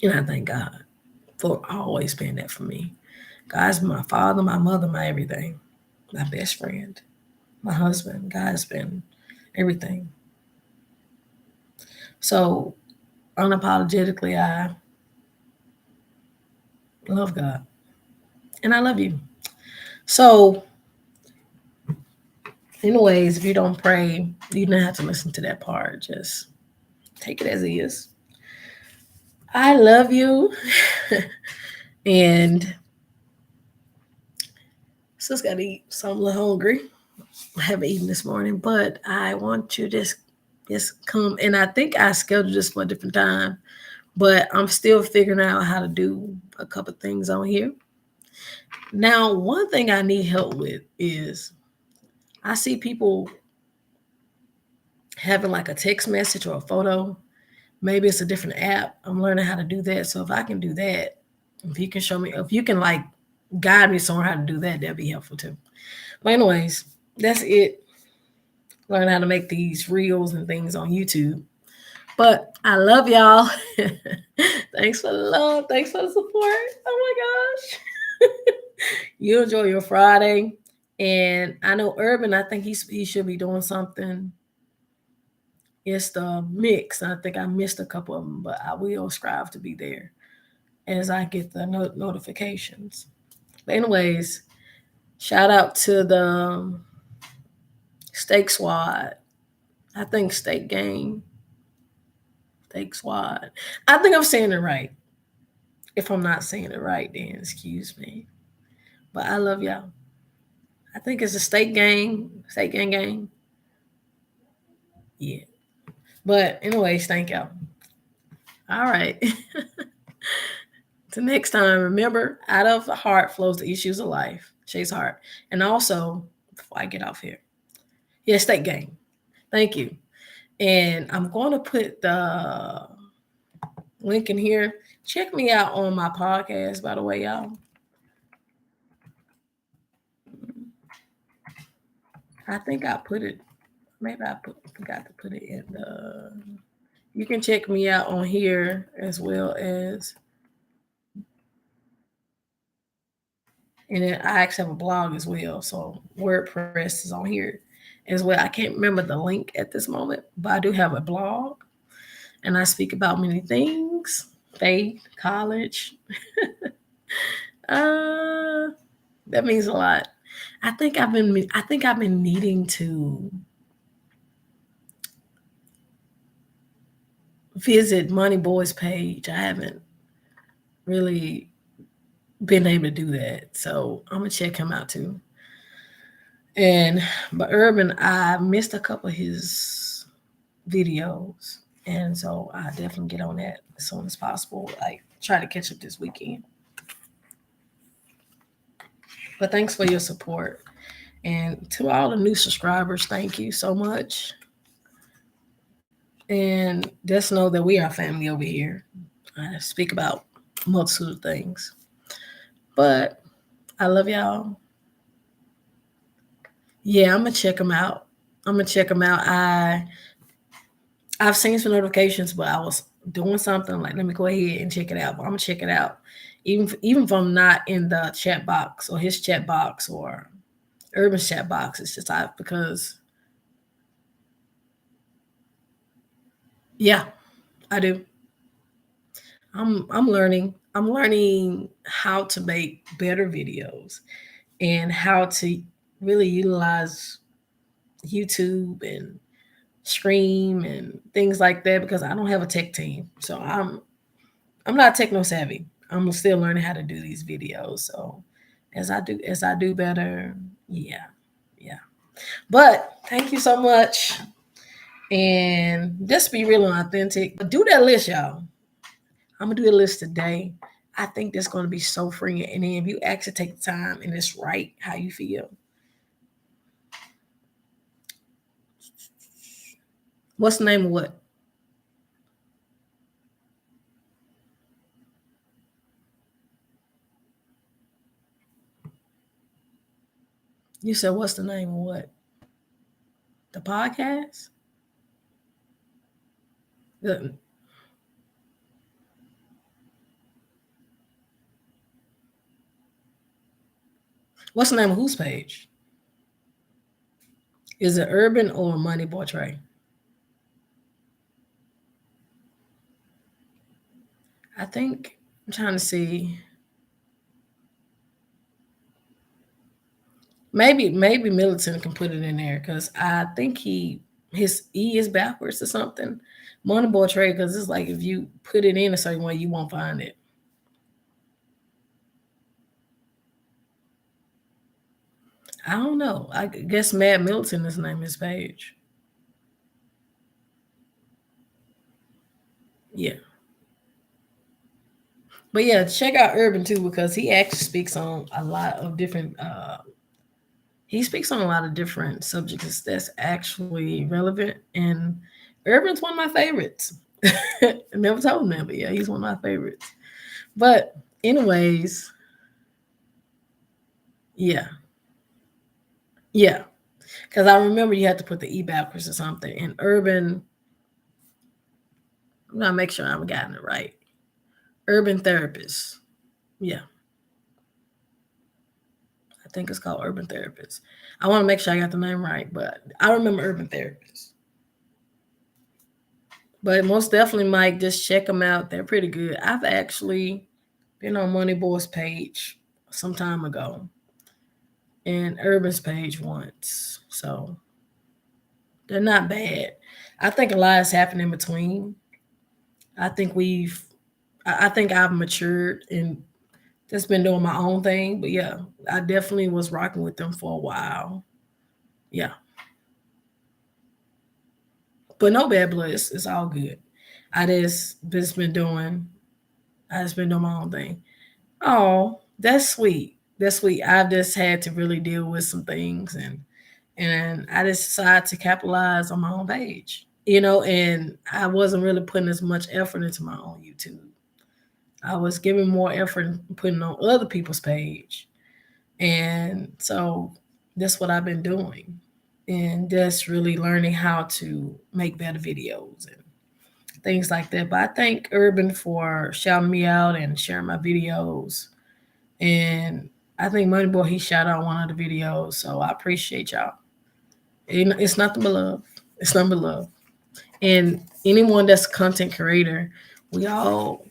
And I thank God for always being that for me. God's my father, my mother, my everything, my best friend, my husband. God's been everything. So unapologetically, I love God. And I love you. So, anyways, if you don't pray, you don't have to listen to that part. Just take it as it is. I love you. And sis got to eat. So I'm a little hungry. I haven't eaten this morning, but I want you to just come. And I think I scheduled this for a different time, but I'm still figuring out how to do a couple things on here. Now, one thing I need help with is I see people having like a text message or a photo. Maybe it's a different app. I'm learning how to do that. So if I can do that, if you can show me, if you can like guide me somewhere how to do that, that'd be helpful too. But anyways, that's it. Learn how to make these reels and things on YouTube. But I love y'all. Thanks for the love. Thanks for the support. Oh my gosh. You enjoy your Friday. And I know Urban, I think he should be doing something. It's the mix. I think I missed a couple of them, but I will strive to be there as I get the notifications. But anyways, shout out to the Steak Squad. I think Steak Gang. Steak Squad. I think I'm saying it right. If I'm not saying it right, then excuse me. But I love y'all. I think it's a Steak Gang. Steak Gang Gang. Yeah. But anyways, thank y'all. All right. Till next time, remember, out of the heart flows the issues of life. Shay's heart. And also, before I get off here, yeah, Steak Gang. Thank you. And I'm going to put the link in here. Check me out on my podcast, by the way, y'all. I think I put it, maybe forgot to put it in the. You can check me out on here as well as, and then I actually have a blog as well. So WordPress is on here as well. I can't remember the link at this moment, but I do have a blog and I speak about many things, faith, college. uh, that means a lot. I think I've been needing to visit Money Boy's page. I haven't really been able to do that. So I'm gonna check him out too. And but Urban, I missed a couple of his videos. And so I definitely get on that as soon as possible. Like try to catch up this weekend. But thanks for your support. And to all the new subscribers, thank you so much. And just know that we are family over here. I speak about multitude of things. But I love y'all. Yeah, I'm gonna check them out. I'm gonna check them out. I've seen some notifications, but I was doing something like let me go ahead and check it out. But I'm gonna check it out, even if I'm not in the chat box or his chat box or Urban's chat box. It's just because yeah, I do. I'm learning. I'm learning how to make better videos and how to really utilize YouTube and Stream and things like that because I don't have a tech team. So I'm not techno savvy. I'm still learning how to do these videos. So as I do better, yeah. Yeah. But thank you so much. and just be real and authentic. But do that list, y'all. I'm gonna do a list today. I think that's gonna be so freeing. And then if you actually take the time and it's right how you feel. What's the name of what? You said what's the name of what? The podcast? The- What's the name of whose page? Is it Urban or Money Boy Trey? I think I'm trying to see. Maybe Militant can put it in there because I think his E is backwards or something. Money Boy Trey, because it's like if you put it in a certain way, you won't find it. I don't know. I guess Mad Milton is the name of his page. Yeah. But yeah, check out Urban too because he actually speaks on a lot of different he speaks on a lot of different subjects that's actually relevant, and Urban's one of my favorites. I never told him that, but yeah, he's one of my favorites. But anyways, yeah. Yeah. Because I remember you had to put the E backwards or something. And Urban, I'm gonna make sure I'm getting it right. Urban Therapist. Yeah, I think it's called Urban Therapist. I want to make sure I got the name right, but I remember Urban Therapist. But most definitely, Mike, just check them out. They're pretty good. I've actually been on Money Boy's page some time ago and Urban's page once. So they're not bad. I think a lot has happened in between. I think I think I've matured and just been doing my own thing. But yeah, I definitely was rocking with them for a while. Yeah, but no bad blood. It's all good. I just been doing. I just been doing my own thing. Oh, that's sweet. That's sweet. I've just had to really deal with some things, and I just decided to capitalize on my own page. And I wasn't really putting as much effort into my own YouTube. I was giving more effort putting on other people's page. And so that's what I've been doing. And just really learning how to make better videos and things like that. But I thank Urban for shouting me out and sharing my videos. And I think Moneyboy, he shot out one of the videos. So I appreciate y'all. It's nothing but love. It's nothing but love. And anyone that's a content creator, we all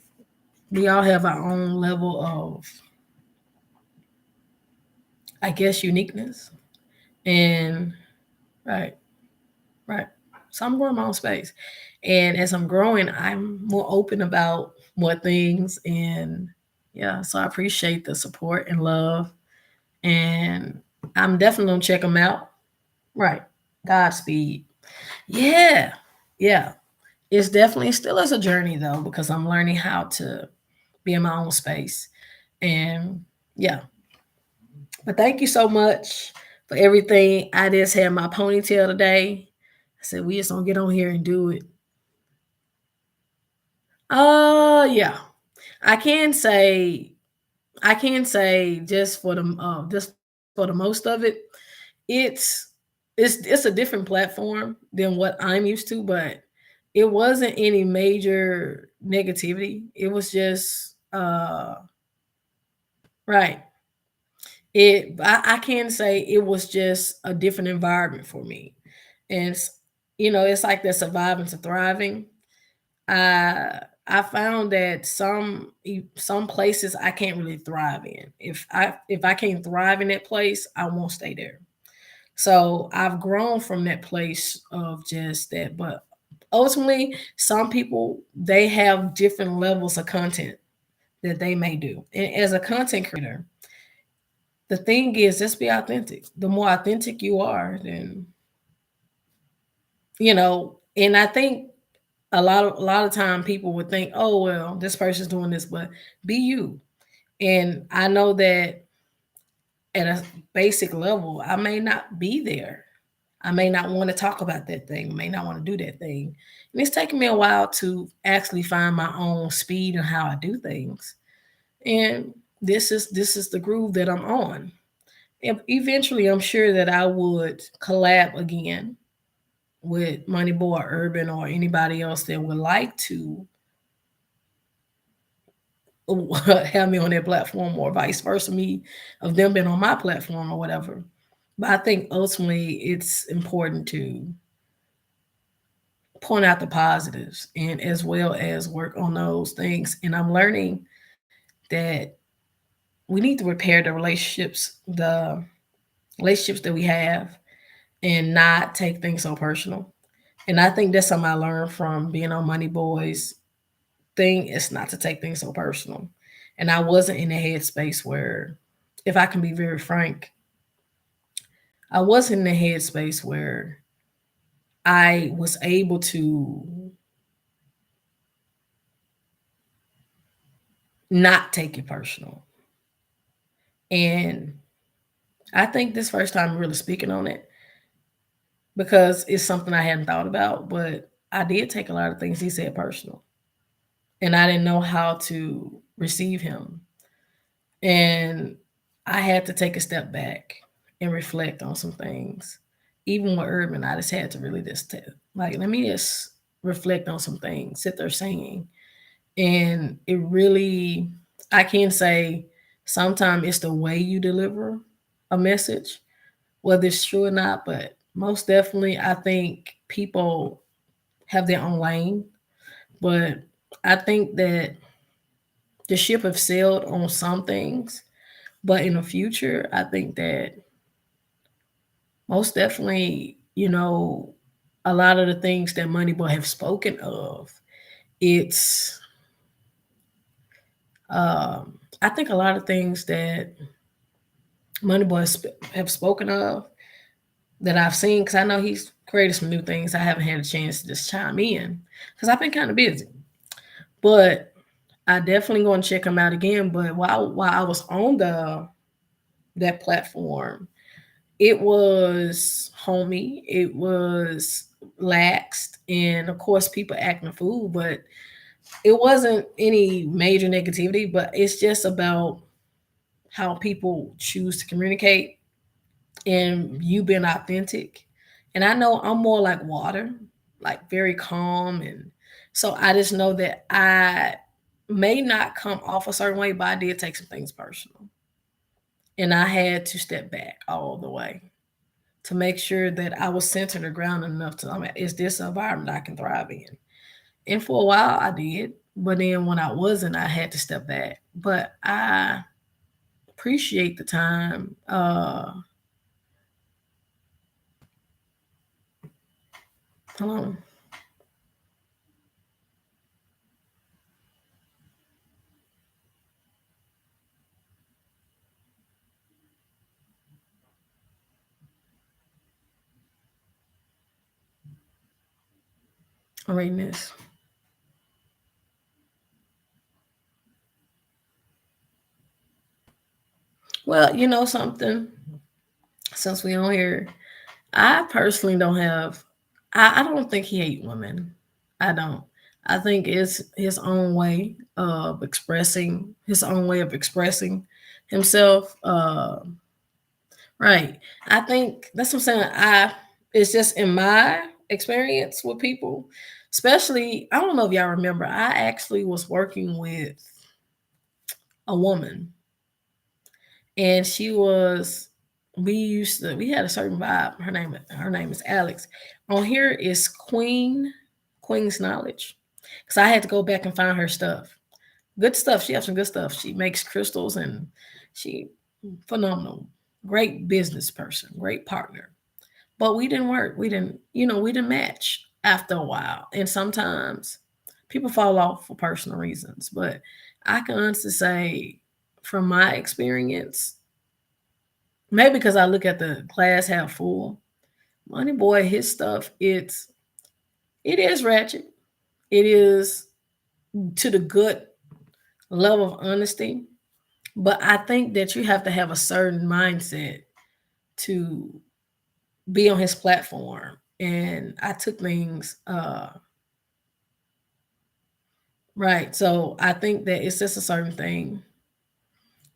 we all have our own level of, I guess, uniqueness. And right, right. So I'm growing my own space. And as I'm growing, I'm more open about more things. And yeah, so I appreciate the support and love. And I'm definitely gonna check them out. Right. Godspeed. Yeah. Yeah. It's definitely still is a journey though, because I'm learning how to be in my own space. And yeah. But thank you so much for everything. I just had my ponytail today. I said we just gonna get on here and do it. Yeah. I can say I can say just for the most of it, it's it's a different platform than what I'm used to, but it wasn't any major negativity. It was just right. I can say it was just a different environment for me. And it's like they're surviving to thriving. I found that some places I can't really thrive in. If I can't thrive in that place, I won't stay there. So I've grown from that place of just that. But ultimately, some people they have different levels of content that they may do. And as a content creator, the thing is just be authentic. The more authentic you are, then And I think a lot of time people would think, oh well, this person's doing this, but be you. And I know that at a basic level, I may not be there. I may not want to talk about that thing, may not want to do that thing. And it's taken me a while to actually find my own speed and how I do things. And this is the groove that I'm on. And eventually I'm sure that I would collab again with Moneyboy or Urban or anybody else that would like to have me on their platform or vice versa, me of them being on my platform or whatever. But I think ultimately it's important to point out the positives and as well as work on those things. And I'm learning that we need to repair the relationships that we have and not take things so personal. And I think that's something I learned from being on Money Boys thing is not to take things so personal. And I wasn't in a headspace where, if I can be very frank, I wasn't in a headspace where I was able to not take it personal. And I think this first time really speaking on it because it's something I hadn't thought about, but I did take a lot of things he said personal. And I didn't know how to receive him. And I had to take a step back and reflect on some things. Even with Urban, I just had to really just like, let me just reflect on some things that they're saying. And it really, I can say sometimes it's the way you deliver a message, whether it's true or not, but most definitely, I think people have their own lane. But I think that the ship have sailed on some things. But in the future, I think that most definitely, a lot of the things that Moneyball have spoken of, it's I think a lot of things that Moneyball have spoken of that I've seen, because I know he's created some new things. I haven't had a chance to just chime in because I've been kind of busy. But I definitely going to check him out again. But while I was on the that platform, it was homey, it was laxed, and of course people acting a fool, but it wasn't any major negativity, but it's just about how people choose to communicate and you being authentic. And I know I'm more like water, like very calm, and so I just know that I may not come off a certain way, but I did take some things personal. And I had to step back all the way to make sure that I was centered or grounded enough to, I mean, is this an environment I can thrive in? And for a while I did. But then when I wasn't, I had to step back. But I appreciate the time. Hold on, I'm reading this. Well, you know something, since we on here, I personally don't have, I don't think he hate women. I don't. I think it's his own way of expressing himself. Right. I think that's what I'm saying. It's just in my experience with people, especially, I don't know if y'all remember, I actually was working with a woman and we had a certain vibe. Her name is Alex. On here is Queen's Knowledge. Because I had to go back and find her stuff. Good stuff. She has some good stuff. She makes crystals and she phenomenal. Great business person, great partner. But we didn't work. We didn't match after a while. And sometimes people fall off for personal reasons. But I can honestly say, from my experience, maybe because I look at the glass half full, Money Boy, his stuff, it's It is ratchet. It is to the good level of honesty. But I think that you have to have a certain mindset to be on his platform. And I took things right. So I think that it's just a certain thing.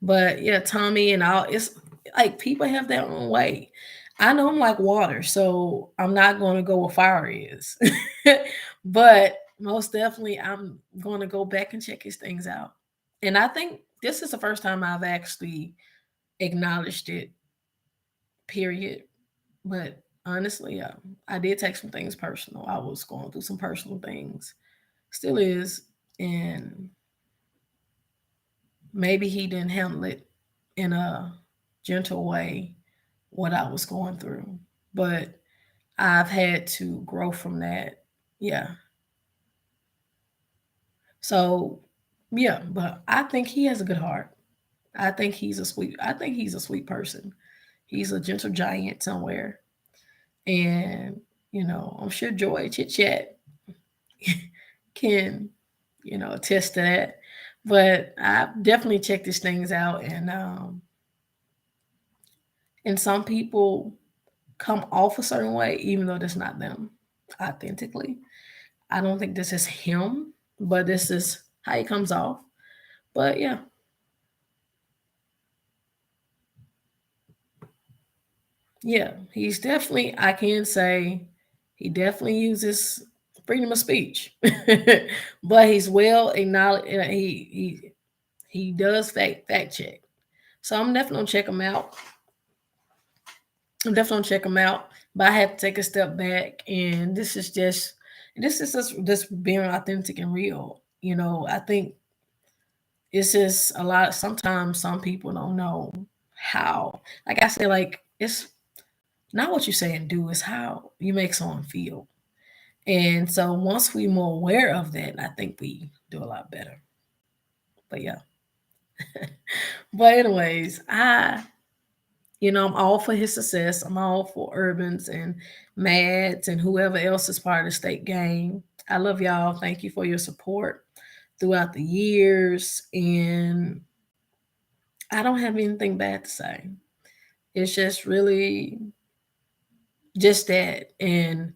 But yeah, Tommy and all, it's like people have their own way. I know I'm like water, so I'm not going to go where fire is. But most definitely, I'm going to go back and check his things out. And I think this is the first time I've actually acknowledged it, period. But honestly, I did take some things personal. I was going through some personal things, still is. And maybe he didn't handle it in a gentle way, what I was going through. But I've had to grow from that. Yeah. So yeah, but I think he has a good heart. I think he's a sweet person. He's a gentle giant somewhere. And, I'm sure Joy Chit Chat can, attest to that. But I definitely checked these things out, and some people come off a certain way, even though that's not them authentically. I don't think this is him, but this is how he comes off. But yeah, yeah, he's definitely, I can say, he definitely uses freedom of speech, but he's well acknowledged. He does fact check. So I'm definitely gonna check him out. I'm definitely gonna check him out. But I have to take a step back, and this is just being authentic and real. I think it's just a lot. Sometimes some people don't know how. Like I said, like it's not what you say and do, it's how you make someone feel. And so once we're more aware of that, I think we do a lot better. But yeah. But anyways, I'm all for his success. I'm all for Urbans and Mads and whoever else is part of the state gang. I love y'all. Thank you for your support throughout the years. And I don't have anything bad to say. It's just really just that. And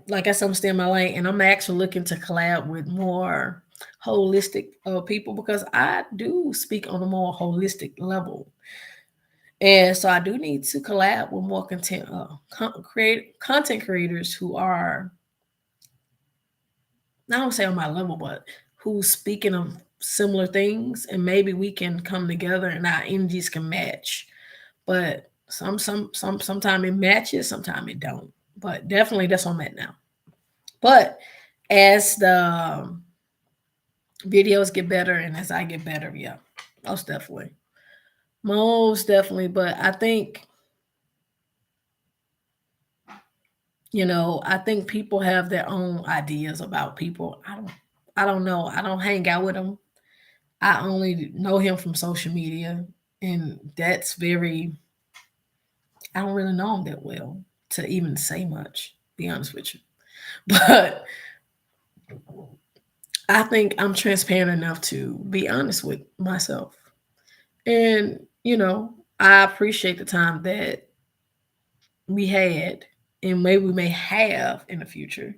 like I said, I'm staying in my lane, and I'm actually looking to collab with more holistic people because I do speak on a more holistic level. And so I do need to collab with more content creators who are, I don't say on my level, but who's speaking of similar things, and maybe we can come together and our energies can match. But sometimes it matches, sometimes it don't. But definitely that's on that now. But as the videos get better and as I get better, yeah, most definitely. Most definitely. But I think, I think people have their own ideas about people. I don't know. I don't hang out with them. I only know him from social media, and that's very, I don't really know him that well to even say much, be honest with you. But I think I'm transparent enough to be honest with myself. And, I appreciate the time that we had and maybe we may have in the future,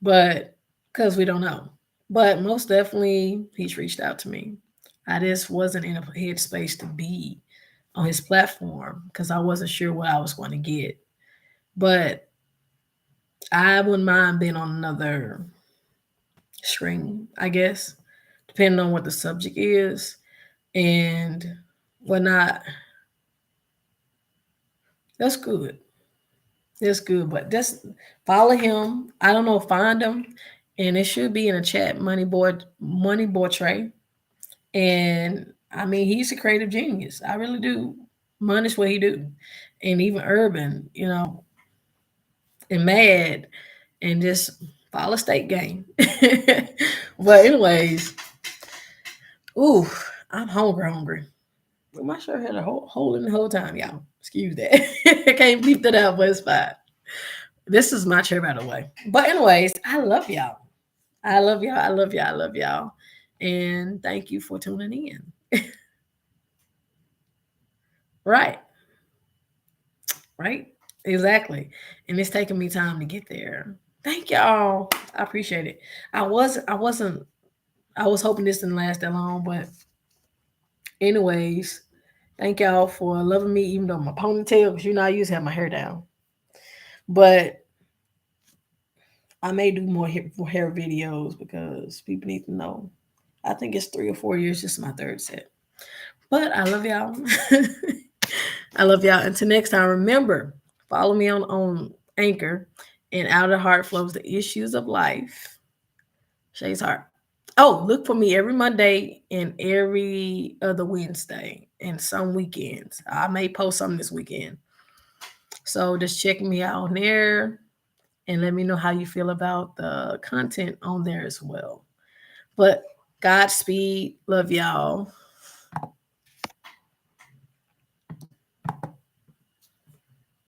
but because we don't know. But most definitely, he's reached out to me. I just wasn't in a headspace to be on his platform because I wasn't sure what I was going to get. But I wouldn't mind being on another screen, I guess, depending on what the subject is and whatnot. That's good. That's good. But just follow him. I don't know, find him. And it should be in a chat, Money Boy Trey. And I mean, he's a creative genius. I really do. Money's what he do. And even Urban, and Mad, and just follow state game. But anyways, ooh, I'm hungry. My shirt had a hole in the whole time, y'all. Excuse that. I can't beep that out, but it's fine. This is my chair, by the way. But anyways, I love y'all. I love y'all. I love y'all. I love y'all. And thank you for tuning in. Right. Right. Exactly. And it's taking me time to get there. Thank y'all. I appreciate it. I was hoping this didn't last that long, but anyways, thank y'all for loving me, even though my ponytail, because I used to have my hair down. But I may do more hair videos because people need to know. I think it's 3 or 4 years. This is my third set. But I love y'all. I love y'all. Until next time, remember, follow me on Anchor, and out of the heart flows the issues of life. Shay's Heart. Oh, look for me every Monday and every other Wednesday and some weekends. I may post something this weekend. So just check me out on there and let me know how you feel about the content on there as well. But Godspeed. Love y'all.